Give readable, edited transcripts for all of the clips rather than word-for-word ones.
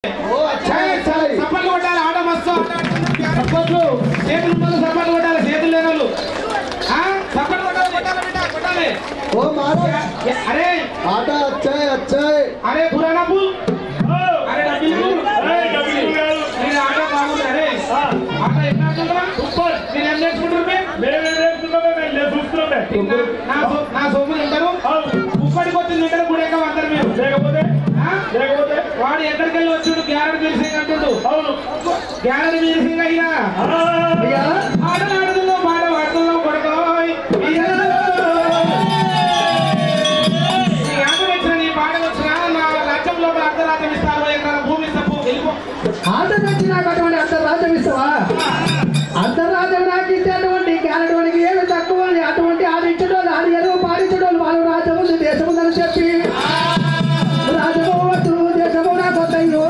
సప్పట్లు కొట్టాలి ఆట మస్తు సప్పట్లు చేతులు ముందు సప్పట్లు కొట్టాలి చేతులు లేని వాళ్ళు సప్పట్లు కొట్టాలి కొట్టాలి ओ महाराज अरे आटा अच्छा है अरे पुराना पुल अरे डब्ल्यू నేను ఆట బాగుంది అరే ఆట ఎట్లా ఆడుతుందా సూపర్ నేను ఏం నేర్చుకుంటున్నా నా సోములు ఉంటారు ఉప్పటికి వచ్చింది ఇక్కడ గుడేక అందరు మీరు లేకపోతే వాడు ఎక్కడికి వెళ్ళి వచ్చాడు గ్యారెంటీ మీరసింగ్ అంటుండు అవును గ్యారెంటీ మీరసింగ్ అయ్యా ఆటలు ఆడుతున్నావు పాట పాడుతున్నావు కొడుకో నీ పాట వచ్చినా నా రాజ్యం లోపల అర్ధరాజ్యం ఇస్తాను ఎక్కడ భూమి ఇస్తావు వెళ్ళిపో ఆట తెచ్చి నాకు అటువంటి అర్ధరాజ్యం ఇస్తావా అర్ధరాజ్యం నాకు ఇచ్చేటువంటి గ్యారెంటీ ఏమి తక్కువ అటువంటి ఆడించడం ఆడి ఎదుగు పాడించడం వాళ్ళు రాజ్యం ఉంది దేశం ఉందని చెప్పి రాజమోవద్దు దేశము నాకు వద్దయ్యో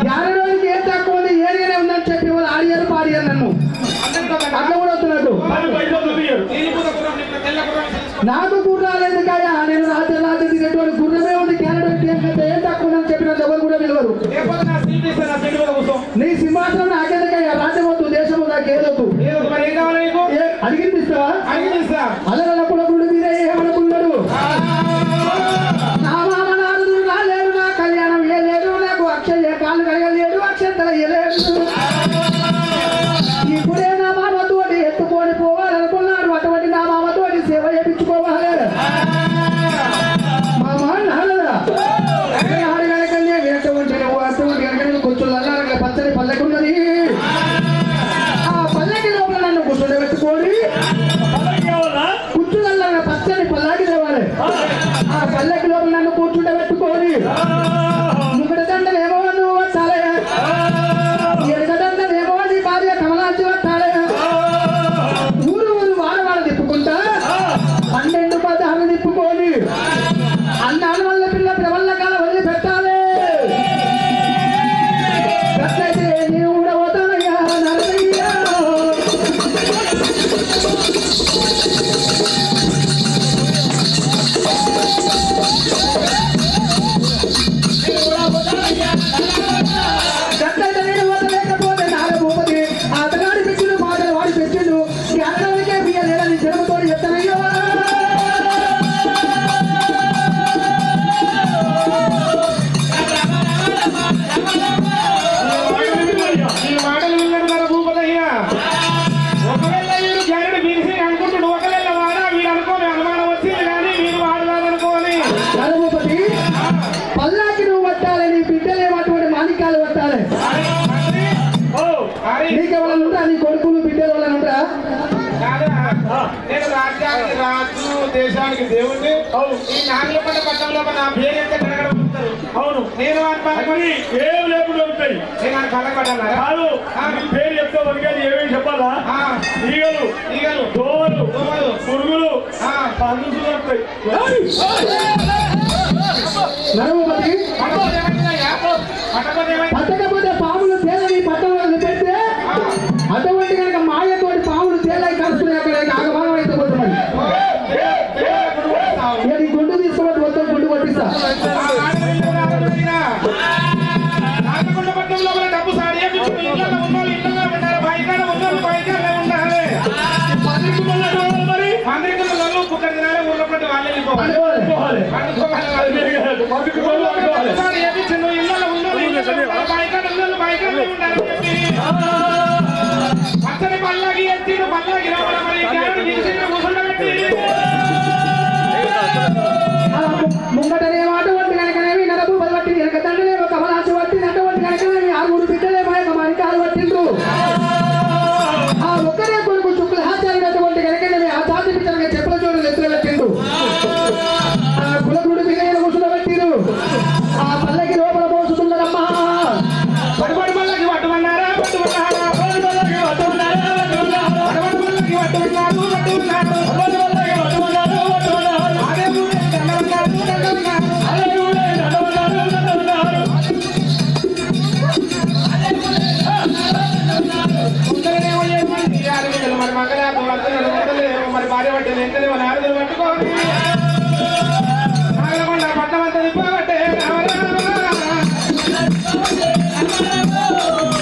గ్యారెంటీ ఏం తక్కువ ఉంది ఏరియానే ఉందని చెప్పి వాళ్ళు ఆడియారు పాడియారు నన్ను అట్లా కూడా వస్తున్నట్టు నాకు గుర్రాలేదు కాయా నేను రాజ్యం తినేటువంటి గుర్రమే ఉంది క్యారెట్ ఏం తక్కువ ఉందని చెప్పిన ఎవరు కూడా విలువరు నీ సింహాసనం నాకేదకయ్యా రాజ్యం వద్దు దేశం నాకు ఏదొద్దు అడిగిస్తావా అలగలప్పుడు మీరే ఏమనుకున్నాడు నా మామ నాలుగు రాలేడు నా కళ్యాణం ఏలేడు నాకు అక్షయ కాళ్ళు కలగలేడు అక్షంతలు వేయలేడు ఇప్పుడే నా మామతోటి ఎత్తుకొని పోవాలనుకున్నాడు అటువంటి నా మామతోటి సేవ చేయించుకోవాలి మామ నాన్నదా ఆడి కనుకనే వేటువంటి నువ్వు అటువంటి కనుక నేను కొంచెం అల్లారంగా పచ్చని పల్లెకి ఉన్నది ఆ పల్లెకి లోపల నన్ను కూర్చోబెట్టుకోని కూర్చుదల్లాగా పచ్చని పల్లాకి తేవాలి ఆ పల్లెకి లోపల నన్ను కూర్చుండబెట్టుకోని ముగ్గుడ దండలేమో నువ్వు పట్టాలే ఎడగదండలేమో నీ భార్య కమలాచి పట్టాలే ఊరు వాడవాడ తిప్పుకుంటా 12 16 తిప్పుకొని అన్నాడు వల్ల పిల్ల ప్రవల్ల కాలం వదిలి పెట్టాలి అట్లయితే నేను కూడా పోతానయ్యా నరదయ్యా అట్లయితే నేను పోతలేకపోతే నాలుగు భూపతి అతగాడి పెట్టిండు మాటలు వాడి పెట్టిండు అతనికే బియ్య లేదని జరుగుతో చెప్తానయ్యో ఈ మాటలు విన్నాడు మన భూపతయ్యా ఒకవేళ వీడు గ్యారెంటీ మీరసింగ్ అనుకుంటుడు ఒకవేళ వాడా వీడు అనుకోని అనుమానం వచ్చింది కానీ వీడు వాడదామనుకోని నరభూపతి పల్లాకి నువ్వు పట్టాలి నీ బిడ్డలేమటువంటి మాణిక్యాలు పట్టాలి నీకెవరైనా ఉంటా నీ కొడుకులు బిడ్డలు ఎవరైనా ఉంటా నేను రాజ్యానికి రాజు దేశానికి దేవుడిని ఈ నాగలపల్లి పట్టణంలో నా పేరు ఎంత కనగడబడుతారు అవును నేను అనుకుని ఏం లేకుండా ఉంటాయి నేను ఆయన కళ్ళ పడ్డాను కాదు పేరు చెప్తే వదిలేదు ఏమేమి చెప్పాలా ఈగలు ఈగలు దోమలు దోమలు పురుగులు పందులు వస్తాయి నరభూపతి పట్టకపోతే పాములు తేలని పట్టణంలో పెడితే అటువంటి కనుక మాయతోటి పాములు తేలని కలుస్తున్నాయి అక్కడ ఆగమాగం అయితే పోతున్నాయి నీ గుండు తీసుకోవద్దు మొత్తం గుండు కొట్టిస్తా పట్టణంలో డబ్బు సాడి ఇళ్ళలో ఉన్నోళ్ళు ఇళ్ళలో ఉండాలి బయట ఉన్నోళ్ళు బయట ఉండాలి మరి అందరికీ కుక్క తినాలి ఊళ్ళో పట్టి వాళ్ళే ఇళ్ళలో ఉన్నోళ్ళు బయట ఉండాలి పచ్చని పల్లాకి ఎత్తిడు పల్లాకి ముంగటనే అటువంటి కనుకనేవి నరభూపతి పట్టి వెనక తండ్రినేమో కమలాచి పట్టింది అటువంటి కనుకనేవి 6 బిడ్డలేమో మాణికాలు పట్టిండ్రు ఆ ఒక్కరే కొడుకు శుక్ల ఆచార్యుడటువంటి కనుకనేవి ఆ జాతి బిడ్డలకి చెప్పుల చోటు ఎత్తులు పెట్టిండు ఆ కులగుడు బిడ్డ కూర్చుండబెట్టిరు ఆ పల్లకి లోపల మోసుతున్నారమ్మా పడబడి పల్లకి పట్టుకున్నారా పట్టుకున్నారా పడబడి పట్టుకున్నారా పట్టుకున్నారా అదే మరి భార్య పట్టింది ఎంతది నారదులు పట్టుకోని నాగలకొండ పట్టం అంతా తిప్పబట్టే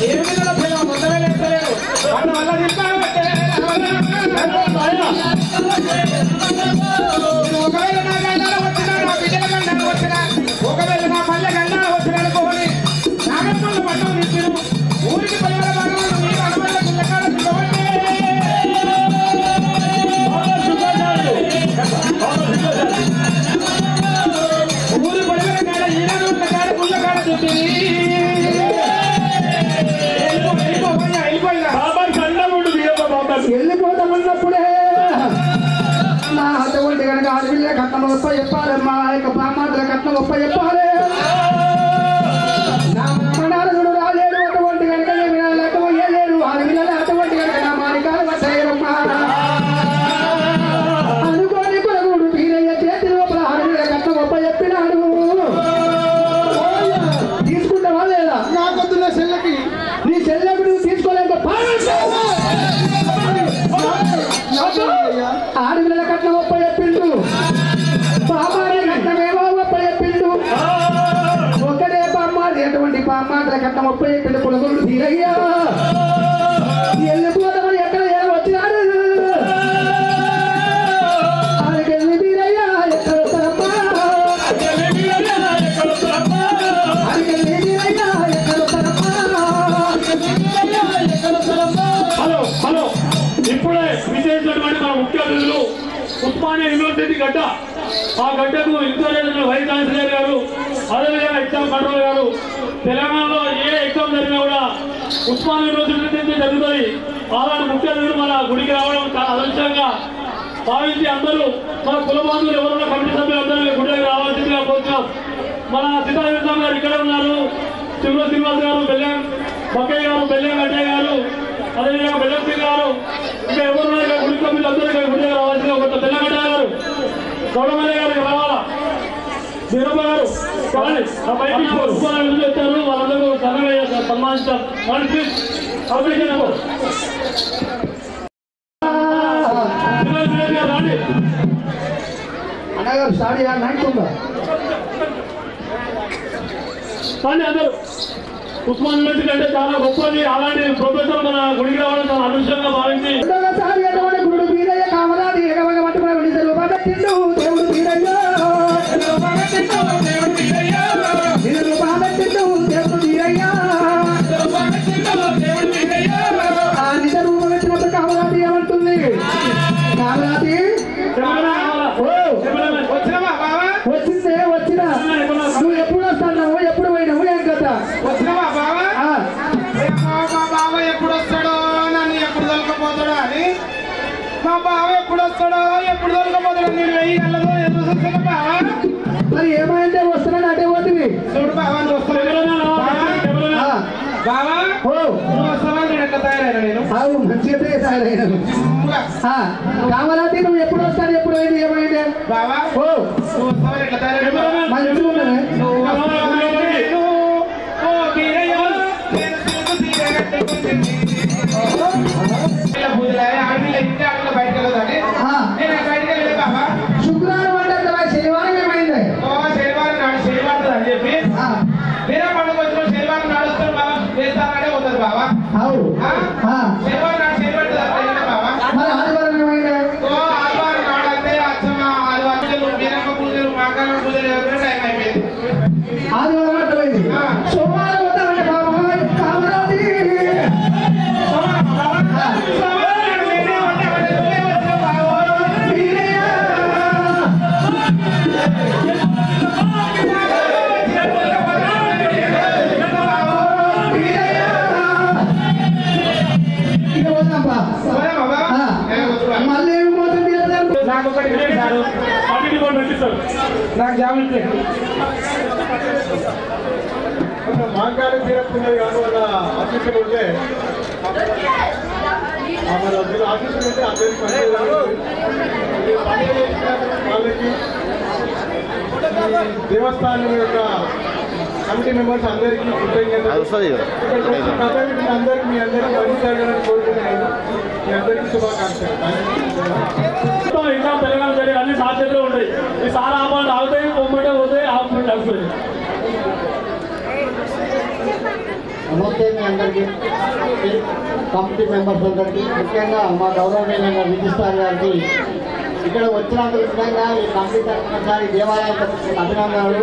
ఏమిటో ముందరే లేస్తలేరు వాళ్ళ వల్ల తిప్పబట్టే ఒకవేళ నా గండాలు వచ్చినా నా బిడ్డల గండాలు వచ్చినా ఒకవేళ నా పల్లె గండాలు వచ్చినా అనుకోని నాగలకొండ పట్టం తిప్పిరు ఊరికి పల్లెల భాగంలో మీరు అనుమతుల పిల్లకాడ తిప్పబట్టే ఊరు పల్లెల కాడ ఈనాడు ఉన్న కాడ పుల్ల కాడ చూపింది వెళ్ళిపోతామన్నప్పుడే నా అటువంటి కనుక అడవిలో కట్నం గొప్ప చెప్పాలి మా యొక్క బ్రాహ్మణుల కట్నం గొప్ప చెప్పాలి నా బ్రాహ్మణాలు రాలేడు అటువంటి కనుక లేకపోయేలేడు అడవిలో అటువంటి కనుక నా మానికాలు వచ్చేయమ్మా అనుకోని కొడుకుడు వీరయ్య చేతి లోపల అడవిలో కట్నం గొప్ప చెప్పినాడు తీసుకుంటావా లేదా నాకొద్దు నా చెల్లెకి నీ చెల్లెకు నువ్వు తీసుకోలేక ఆడపిల్లల కట్నం గొప్ప చెప్పిండు బామ్మాడి కట్నమేమో గొప్ప చెప్పిండు ఒకటే బామ్మాడి ఎటువంటి బామ్మాటల కట్నం గొప్ప చెప్పిండు కొడుకుడు తీరయ్యా వెళ్ళిపోతామని ఎక్కడ వచ్చినాడు ఆడికెళ్ళి తీరయ్యా ఎక్కడ వస్తారమ్మా ఆడికెళ్ళి తీరయ్యా ఎక్కడ వస్తారమ్మా హలో హలో ఇప్పుడే విజయించినటువంటి మన ముఖ్య అతిథులు ఉస్మానియా యూనివర్సిటీ గడ్డ ఆ గడ్డకు ఇన్ఛార్జ్ వైస్ ఛాన్సలర్ గారు అదేవిధంగా ఎగ్జామ్ కంట్రోల్ గారు తెలంగాణలో ఏ ఎగ్జామ్ జరిగినా కూడా ఉస్మానియా యూనివర్సిటీ నుంచి జరుగుతుంది అలాంటి ముఖ్య అతిథులు మన గుడికి రావడం చాలా అదృష్టంగా భావించి అందరూ మన కుల బాంధువులు ఎవరున్నా కమిటీ సభ్యులు అందరూ గుడికి రావాల్సిందిగా కోరుతున్నాం. మన సీతారాం గారు ఇక్కడ ఉన్నారు, శివ శ్రీనివాస్ గారు, బెల్లం బక్కయ్య గారు, బెల్లం వెంకయ్య గారు, అదేవిధంగా బెల్లం సింగ్ గారు, ఇంకా ఎవరు గుడి సభ్యులు అందరూ ఇక్కడ గుడికి రావాల్సిందిగా ఒక బెల్లం వెంకయ్య గారు, గౌడమయ్య గారికి రావాలా, వీరప్ప గారు వచ్చారు, వాళ్ళందరూ ఘనంగా సన్మానించారు. అన్నగారు సారీ నైతుందా కానీ అందరూ ఉస్మాన్ యూనివర్సిటీ అంటే చాలా గొప్పది. అలాంటి ప్రొఫెసర్ మన గుడికి రావడం చాలా అదృష్టంగా భావించి గురుడు వీరయ్య కామరాది పట్టుకుని దేవుడు వీరయ్య దేవుడు వీరయ్య ఆ నిజ రూపం వచ్చినప్పుడు కామరాది ఏమంటుంది? కామరాది వచ్చిందే వచ్చినా నువ్వు ఎప్పుడు వస్తావు, ఎప్పుడు పోయినావు, ఏం కదా వచ్చినవా బావా? మా బావ ఎప్పుడు వస్తాడో, నన్ను ఎప్పుడు దొరకపోతాడో అని మా బావ ఎప్పుడు వస్తాడో ఎప్పుడు దొరకపోతాడో నేను 1000 నెలల్లో ఎదురు చూస్తున్నా బావా. మరి ఏమైందే వస్తున్నాడు అంటే పోతుంది చూడు బావా, నువ్వు వస్తావు బావా, నువ్వు వస్తావా? నేను ఎట్లా తయారైనా నేను మంచిగా తయారైనాను. కామరాతి నువ్వు ఎప్పుడు వస్తాడు, ఎప్పుడు అయింది, ఏమైంది బావా? నువ్వు వస్తావా? ఎట్లా తయారైనా మంచిగా ఉన్నది. శుక్రవారం అంటే శనివారం ఏమైంది? శనివారం నాడు శనివారం అని చెప్పి వేరే పండుగ వచ్చిన శనివారం నాడు వస్తారు బాబా, వేస్తానంటే పోతుంది బాబా. శనివారం నాడు శనివారం బాబా. మరి ఆదివారం ఏమైంది? ఆదివారం నాడు అంటే అచ్చమ్మ ఆదివారం వీరమ్మ పూజలు మాకాల పూజలు ఎవరైనా టైం అయిపోయింది. ఆదివారం అర్థమైంది. సోమవారం వద్దామంటే బాబా కామరాది మళ్ళీ నాకు ఒకటి నాకు జాబ్ మాంకాళి తీరప్పున్నది కాదు వాళ్ళ ఆఫీసులు ఉంటే మన ఆఫీసులు ఉంటే అందరికి వాళ్ళకి దేవస్థానం యొక్క కమిటీ మెంబర్స్ అందరికీ అందరికీ మీ అందరికీ మంచి జరగాలని కోరుకుంటున్నాను. మీ అందరికీ శుభాకాంక్షలు. నమస్తే మీ అందరికీ, కమిటీ మెంబర్స్ అందరికీ, ముఖ్యంగా మా గౌరవనీయులైన రిజిస్ట్రార్ గారికి ఇక్కడ వచ్చినందుకు నిజంగా ఈ కమిటీ తరఫున ఈ దేవాలయం తరఫున అభినందనలు.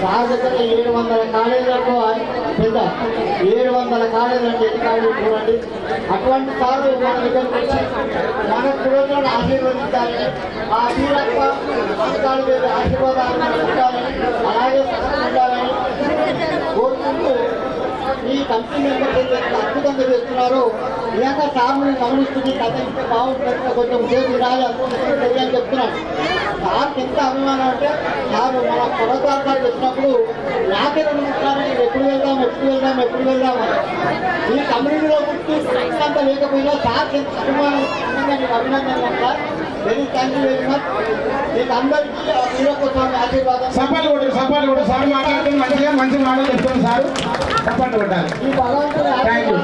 సార్ దగ్గర 700 కాలేజీలకు పెద్ద 700 కాలేజీలకు ఎన్నికలు చూడండి. అటువంటి సార్లు మన దగ్గరకు వచ్చి మన పిల్లలను ఆశీర్వదించాలని, ఆ వీరప్ప ఆశీర్వాదాలు మనకు ఉండాలని, అలాగే ఉండాలని కోరుకుంటూ ఈ కమిటీ మెంబర్స్ ఎంత అద్భుతంగా చేస్తున్నారో నిజంగా సార్ని గమనిస్తుంది. కథ ఇంకా బాగుంటుంది, కొంచెం సేపు రాజు అని చెప్తున్నాను. సార్కి ఎంత అభిమానం అంటే సార్ మన పర్వతాలు వచ్చినప్పుడు నాకే 2 నిమిషాలు ఎప్పుడు వెళ్దాం ఈ కమ్యూనిటీలో పుట్టి అంత లేకపోయినా సార్కి ఎంత అభిమానం మీకు అభినందనలు sir. Very thank you very much. మీకు అందరికీ వీరప్ప స్వామి ఆశీర్వాదం. సపోర్ట్ కొట్టు సార్ మాట్లాడుతుంది మంచిగా, మంచి మాటలు చెప్తుంది సార్. సపోర్ట్ కొట్టాలి. ఈ భగవంతుని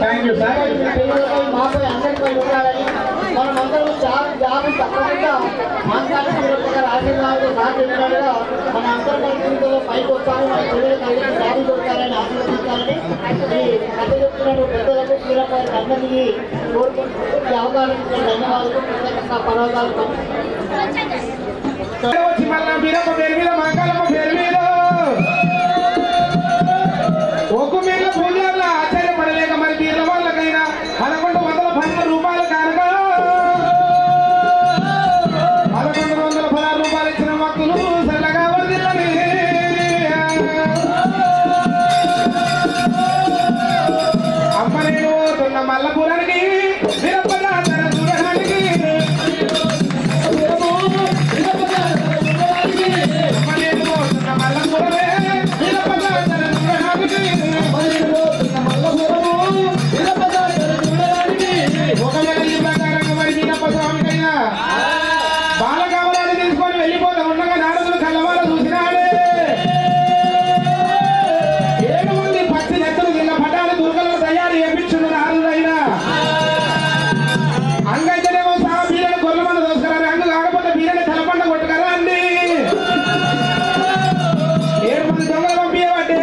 థ్యాంక్ యూ సార్. పిల్లలపై మాపై అందరిపై ఉండాలని మనమందరం జాబు తప్పకుండా మాట్లాడి ఆశీర్వాదాలు సాధించాలిగా మన అందరి జీవితంలో పైకి వస్తాను, మన పిల్లలకి జాబు దొరుకుతారని ఆశీర్వదించాలని ఈ కథ చెప్తున్నాడు. పెద్దలకు పిల్లలకి అందరికీ కోరుకుంటూ ఈ అవకాశం ఇచ్చిన ధన్యవాదాలు. ప్రత్యేకంగా పర్వతాలు వచ్చి మళ్ళా వీరప్ప పేరు మీద, మహంకాళమ్మ పేరు మీద ఒక్కు మీద పూజల్లో ఆశ్చర్యపడలేక మరి వీళ్ళ వాళ్ళకైనా 1112 రూపాయలు కనుక 1116 రూపాయలు ఇచ్చిన భక్తులు చల్లగా వర్ధిల్లని. అమ్మ నేను పోతున్న మల్లపురానికి వీరప్ప జాతర చూడడానికి, అమ్మ నేను పోతున్న మల్లపురమే వీరప్ప జాతర చూడడానికి. ఒకవేళ ఈ ప్రకారంగా మరి వీరప్ప స్వామికైనా బాలకామరాలు తీసుకొని వెళ్ళిపోతా ఉండగా నారదులు కళ్ళవాళ్ళ చూసినాడే. 7 మంది పచ్చి నెత్తలు కింద పటాలు దుర్గలను తయారు చేయించున్న నారదులైనా అంగైతేనేమో సహా బీరని గొర్రెమన్న దోసుకున్నారు, అంగు కాకపోతే బీరని తలపండ కొట్టుకరా అండి. 7 మంది దొంగలు పంపించబట్టే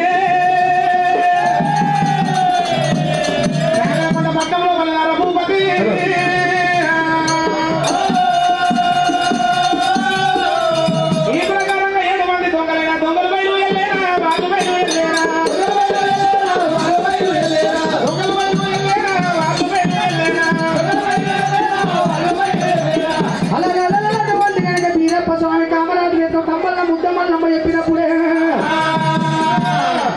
పట్టణంలో వెళ్ళారు భూపతి. ఈ ప్రకారంగా 7 మంది దొంగలైనా దొంగలు బయలు వెళ్ళేనా, వాళ్ళు బయలు వెళ్ళేనా, దొంగలు బయలు వెళ్ళేనా, వాళ్ళు బయలు వెళ్ళేనా. అలాగే కనుక వీరప్ప స్వామి కామరాజు యొక్క కమ్మల ముద్దమ్మల్లమ్మ చెప్పినప్పుడే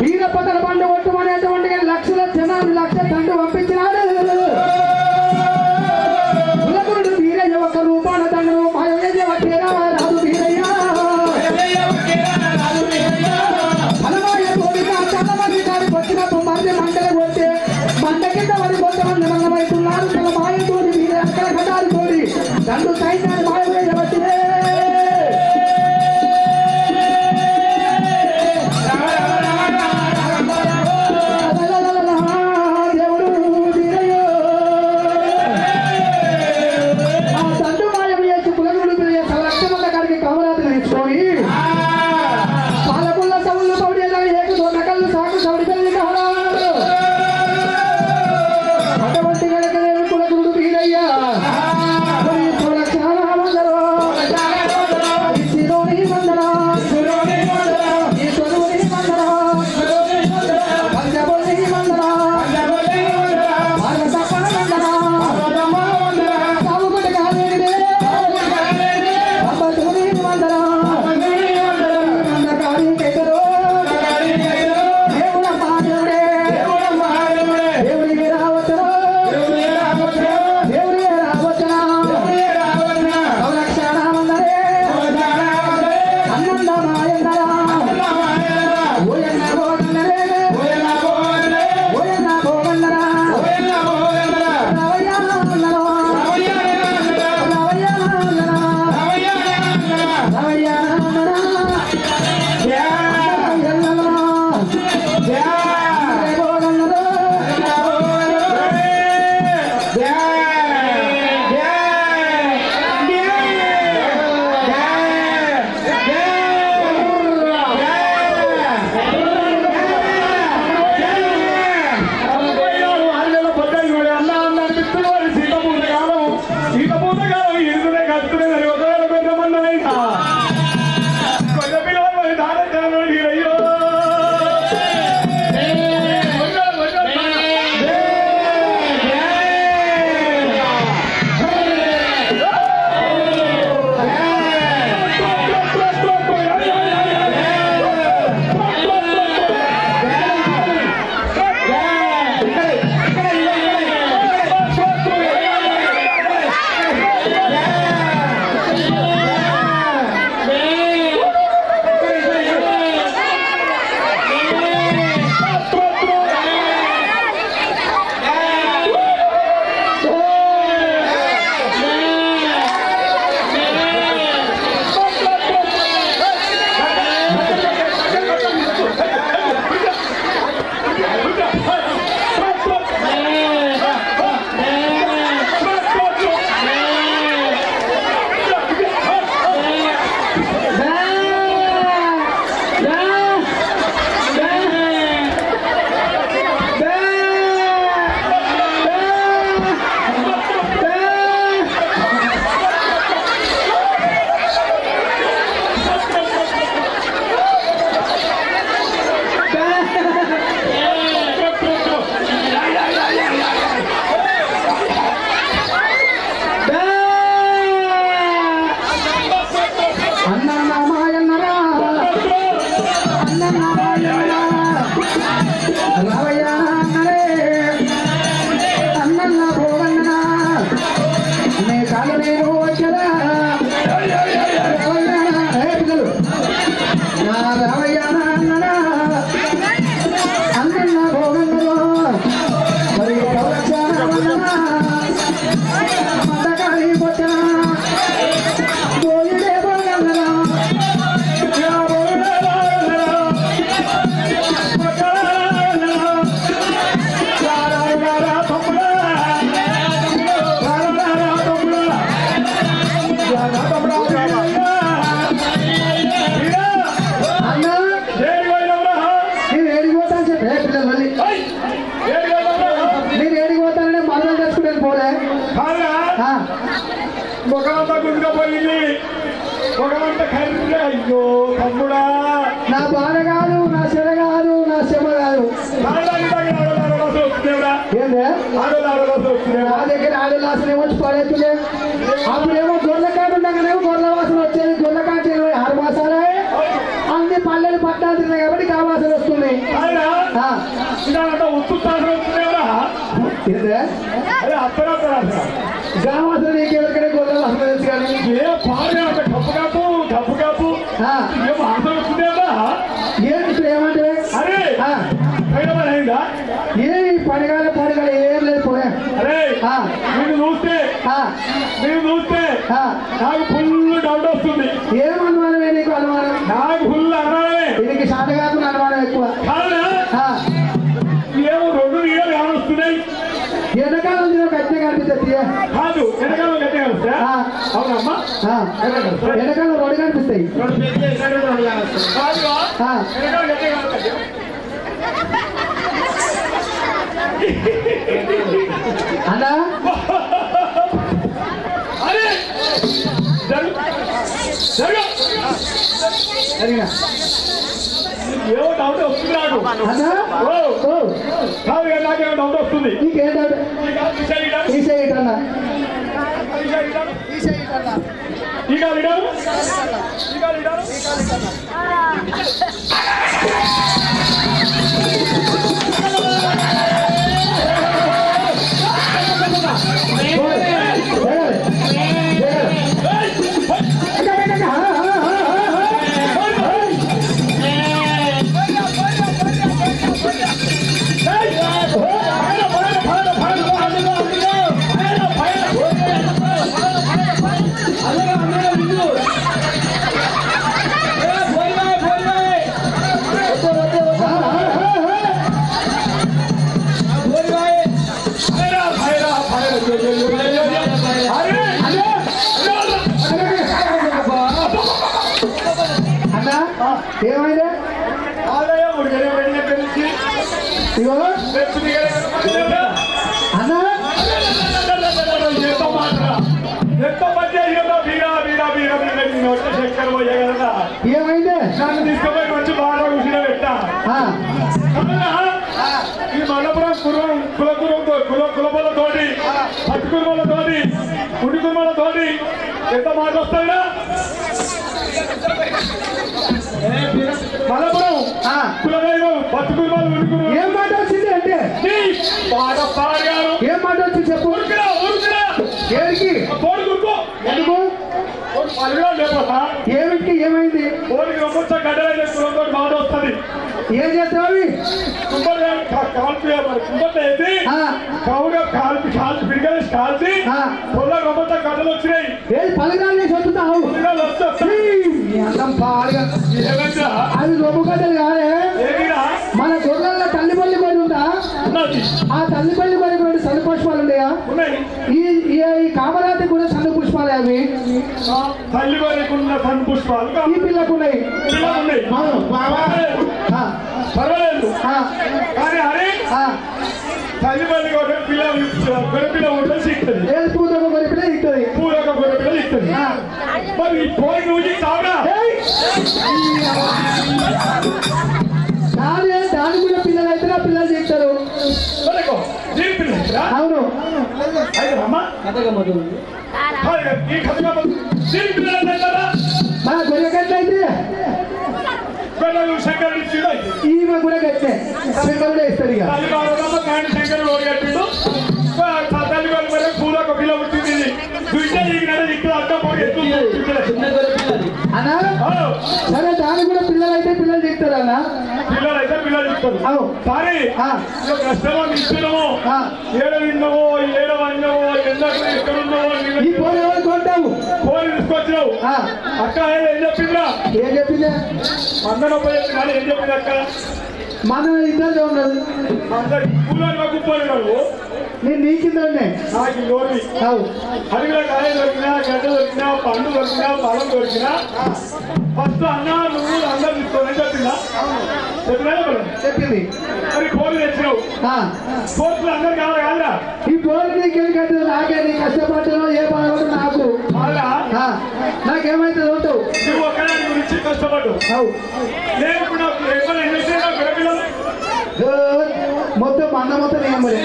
వీరప్ప తన పండు కొట్టుమనేటువంటి లక్షల జనాలు లక్ష తండ్రి పంపించినాడు. కులకుడు వీరయ్య ఒక రూపాన తండ్రు మాయయ్య వట్టేరా రాదు వీరయ్య. అలమాయ కోరిక చాలా మంది దానికి వచ్చినప్పుడు మంది మంటలు కొట్టే మంట కింద మరి కొంతమంది మరణమవుతున్నారు. తన మాయతోటి వీర అక్కడ కట్టాలి తోడి తండ్రు సైన్యాన్ని మాయయ్య వట్టే. అటువంటి గడకలేని కులగురుడు వీరయ్య కట్టుకునేది ఒకవేళ పెద్దమన్నా కొంచెం పిల్లలు మరి దాని అయ్యో అయ్యో తమ్ముడా నా బాధ కాదు నా చెర కాదు నా శ్రమ కాదు నా దగ్గర ఆడలాసన వచ్చి పడేతులే అప్పుడేమో గొర్రెకాయ ఉండగానేమో గొర్రెల వాసన వచ్చేది గొర్రెకాయ 6 మాసాలే అన్ని పల్లెలు పట్టాలు తిన్నాయి కాబట్టి కావాల్సిన వస్తుంది గ్రామాసన నీకు ఎవరికైనా గొర్రెల వాసన తెలుసు కానీ డబ్బు కాపు డబ్బు కాపు ఏంటి ఇప్పుడు ఏమంటే ఏ పండుగల ఏం లేదు పోయా నేను చూస్తే నాకు ఫుల్ డౌట్ వస్తుంది. ఏం అనుమానమే నీకు అనుమానం? నాకు ఫుల్ అనుమానమే. దీనికి శాతగాకు అనుమానం ఎక్కువ. ఏమో 2 నీళ్ళు కానొస్తున్నాయి. ఎండాకాలం గట్టిగా కనిపిస్తుంది కాదు, ఎండాకాలం గట్టిగా కనిపిస్తా. అవునమ్మా, ఎండాకాలం 2 కనిపిస్తాయి. అన్నా ఏమో డౌట్ వస్తుంది నాకు. నాకేమో డౌట్ వస్తుంది. నీకేం డౌట్? తీసేయటన్నా ఏమైంది? ఇగో అన్నా ఎంత పని నిన్ను వచ్చే చక్కెర పోయే కదా ఏమైంది నన్ను తీసుకుపోయి మంచి బాగా కూర్చుని పెట్టా ఈ మల్లపురం కులపులతోటి పట్టు కురుమలతోటి ఉడి కురుమలతోటి ఎంత మాట వస్తాయినా మల్లపురం కులదైవం పట్టు కురుమలు ఉడి కురుమలు ఏం మాట వచ్చింది అంటే బాగా పాడారు ఏం మాట వచ్చింది చెప్పు ఏడికి తోడుకుంటూ ఎందుకు లేకపోతా ఏమిటికి ఏమైంది ఓడికి రొమ్మ గడ్డలైన కులంతో మాట వస్తుంది ఏం చేస్తావు కుంభేసి కవుగా కాల్చి పిడిగలేసి కాల్చి పొల్ల రొమ్మంతా గడ్డలు వచ్చినాయి ఏది పలగాలు చేసి వస్తున్నావు అందం పాడుగా అది రొమ్ముగడ్డలు కాదే మన గొర్రెల తల్లిపల్లి కొని ఉందా ఆ తల్లిపల్లి కొని కొన్ని సన్న పుష్పాలు ఉన్నాయా ఈ కామరాతి కూడా సన్న పుష్పాలే అవి తల్లి వరకున్న సన్న పుష్పాలు ఈ పిల్లకు ఉన్నాయి పర్వాలేదు కానీ అరే తల్లి వరకు పిల్ల గొర్రెపిల్ల ఉంటుంది సిక్తుంది పూదొక గొర్రెపిల్ల ఇస్తుంది పూదొక గొర్రెపిల్ల ఇస్తుంది మరి పోయి నువ్వు తావరా దాని కూడా పిల్లలు అయితే నా పిల్లలు చేస్తారు అవును మన గొర్రెగట్ల అయితే ఈమె కూడా కట్టే శంకరుడే ఇస్తాడు ఇక శంకరుడు ఓడిగట్టిండు తల్లి వాళ్ళ మీద పూలొక పిల్ల పుట్టింది అన్నా సరే దాని కూడా పిల్లలు అయితే పిల్లలు చెప్తారు అన్న పిల్లలు అయితే పిల్లలు చెప్తారు కానీ కష్టమో ఇస్తున్నామో ఏడ విన్నావో ఏడ వన్నావో ఎందుకు ఎక్కడున్నావో ఈ పోలు ఎవరు కొంటావు పోలు తీసుకొచ్చినావు అక్క ఏం చెప్పిందా ఏం చెప్పిందా అందరూ కానీ ఏం చెప్పింది అక్క మనం ఇద్దరు ఉన్నది అందరు పూలలో కుప్పలు నేను నీ కింద నాకు లోని అడిగిన కాయ దొరికినా గడ్డ దొరికినా పండు దొరికినా బలం దొరికినా ఫస్ట్ అన్న నువ్వు అందరు తీసుకోని చెప్పిందా చెప్పింది మరి కోళ్ళు తెచ్చినావు కోర్టులు అందరు కావాలి కాదా ఈ కోర్టు నీకేం కట్టదు నాకే నీ కష్టపడ్డావు ఏ బాధ నాకు నాకేమైతే అవుతావు నువ్వు ఒక్కదాని గురించి కష్టపడ్డావు నేను ఇప్పుడు మొత్తం అన్న మొత్తం ఏం మరి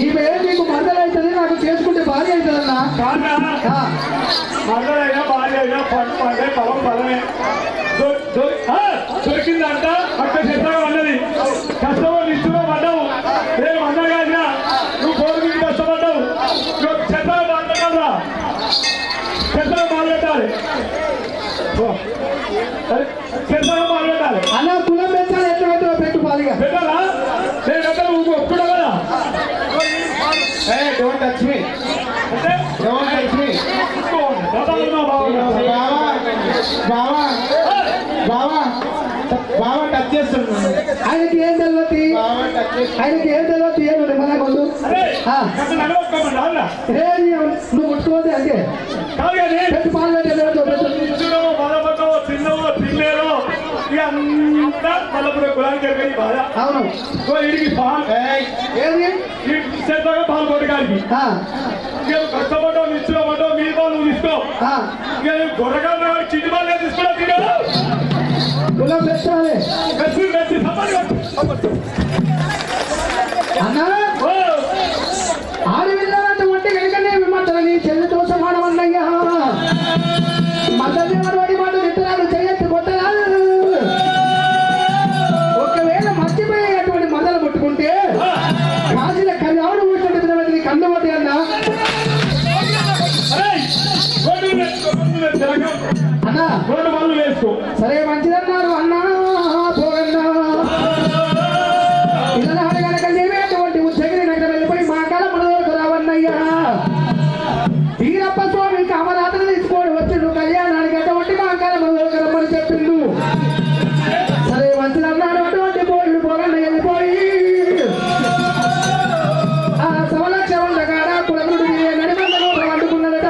ఈమె నీకు మందలైతుంది నాకు చేసుకుంటే భార్య అవుతుందన్నా మందలైనా భార్య అయినా పండు పండే పొలం పొలమే దొరికిందంట అక్కడ చెత్తగా ఉన్నది కష్టపడి ఇస్తున్నా పడ్డావు నేను అందగాదినా నువ్వు కోరిక కష్టపడ్డావు చెత్తగా మాట్లాడాలా చెత్తగా మొదలెట్టాలి చెత్తగా మొదలెట్టాలి అన్న కులం పెంచాలి ఎట్లా పెట్టావు పెట్టు పాలిగా పెట్టాలా నేను ఎక్కడ నువ్వు ఒప్పుకున్నా కదా డోంట్ టచ్ మీ అంటే డోంట్ టచ్ మీ బావా బావా బావా టచ్ చేస్తున్నాను ఆయనకి ఏం తెలియదు ఆయనకి ఏం తెలియదు ఏమి మన కొందు నువ్వు ముట్టుకోవద్దు అంటే పెట్టు పాలు తిన్నావో తినలేదో ఇక అంతా మళ్ళీ కులానికి వెళ్ళి బాధ అవును వీడికి ఏది చేస్తాగా పాలు కొట్టడానికి కష్టపడ్డావు ఇచ్చుకోమంటావు మీతో నువ్వు తీసుకో ఇక గొర్రెగా చిట్టి బాగా తీసుకున్నా తిన్నాడు కులం పెట్టాలి అన్నా ఆడవిల్లాలంటే ఒంటి కనుకనే విమర్శలని చెల్లితో సమానమన్నయ్యా మద్దతు వాడి మాట విత్తనాలు చేయొచ్చు కొట్టరాదు ఒకవేళ మర్చిపోయేటువంటి మందలు ముట్టుకుంటే రాసిన కళ్యాణం ఊరుకుంటుంది కన్ను పట్టి అన్నా అన్నా సరే మంచిదన్నారు అన్నా పోగన్నా పిల్లలు కనుక లేవేటువంటి ఉద్యోగిని దగ్గర వెళ్ళిపోయి మా కాలం మనకు రావన్నయ్యా వీరప్ప స్వామి కామరాత్రి తీసుకోవడం వచ్చిండు కళ్యాణానికి అటువంటి మా కాలం మనకు రమ్మని చెప్పిండు సరే మంచిదన్నాడు అటువంటి పోయిడు పోగన్న వెళ్ళిపోయి ఆ సవలక్ష ఉండగాడ కులగుడు నడిమందలో వండుకున్నాడట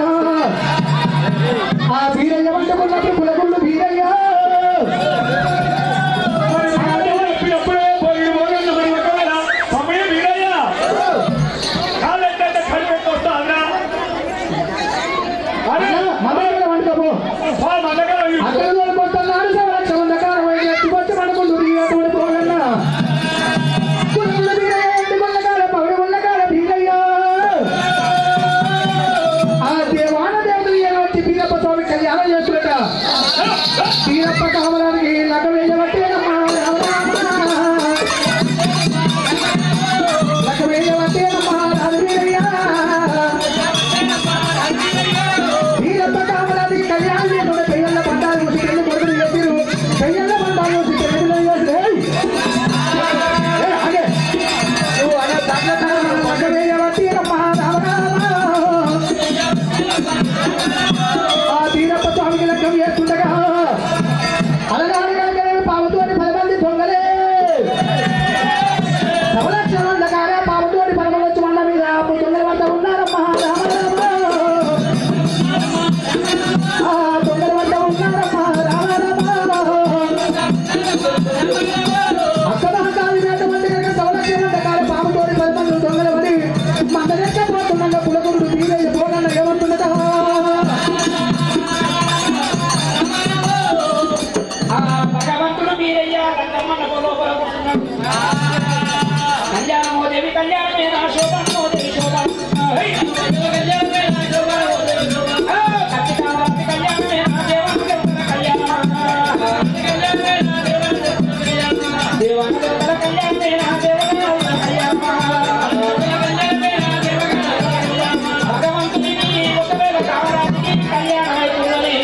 కళ్యాణం చేస్తున్నట తీరప్ప కావడానికి లగ్గ వేయబట్టేనమ్మా లగ్గ వేయబట్టేనమ్మా రాజవీరయ్యా తీరప్ప కావడానికి కళ్యాణం చేస్తున్న పెయ్యల్ల పండాలు పెళ్లి కొడుకులు చెప్పారు పెయ్యల్ల పండాలు లగ్గ వేయబట్టేనమ్మా ఆ తీరప్ప స్వామికి లగ్గం చేస్తుండగా అలనాడు పావుతోటి 10 మంది దొంగలే నవలక్షణండగానే పావుతోటి 10 మంది వచ్చి మండ మీద దొంగల వద్ద ఉన్నారమ్మా దొంగల వద్ద ఉన్నారమ్మా అక్కడ అటువంటి సవలక్షణండగానే పావుతోటి 10 మంది దొంగల పడి మంద పోతుండగా కులగురుడు తీరయ్య పోగన్న ఏమంటుండగా భగవంతుడు మీరయ్యా కళ్యాణమో దేవి కళ్యాణమే నా శోభనో దేవి శోభన కళ్యాణమే నా దేవాన కళ్యాణమే నా భగవంతుని ఒకవేళ కావడానికి కళ్యాణం అవుతుందని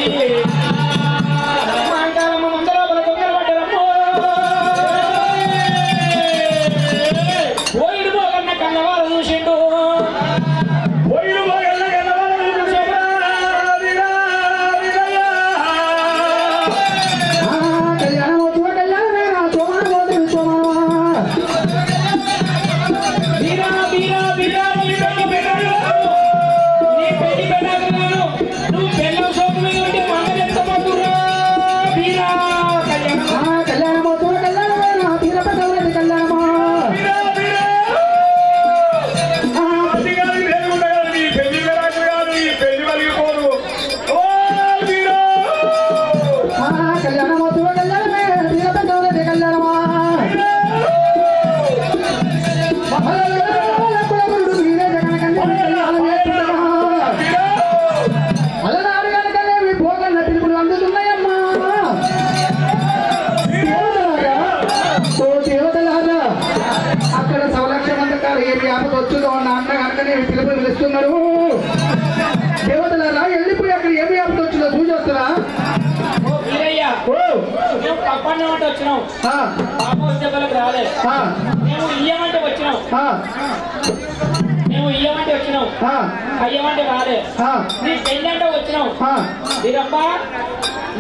దేవతలారా వెళ్ళిపోయి అక్కడ ఏమి ఆపద వచ్చిందో చూసి వస్తారా వచ్చినాం రాలేదు మేము ఇయ్యమంటే వచ్చినాం మేము ఇయ్యమంటే వచ్చినాం అయ్యమంటే రాలే నీ పెళ్ళంటే వచ్చినాం వీరప్ప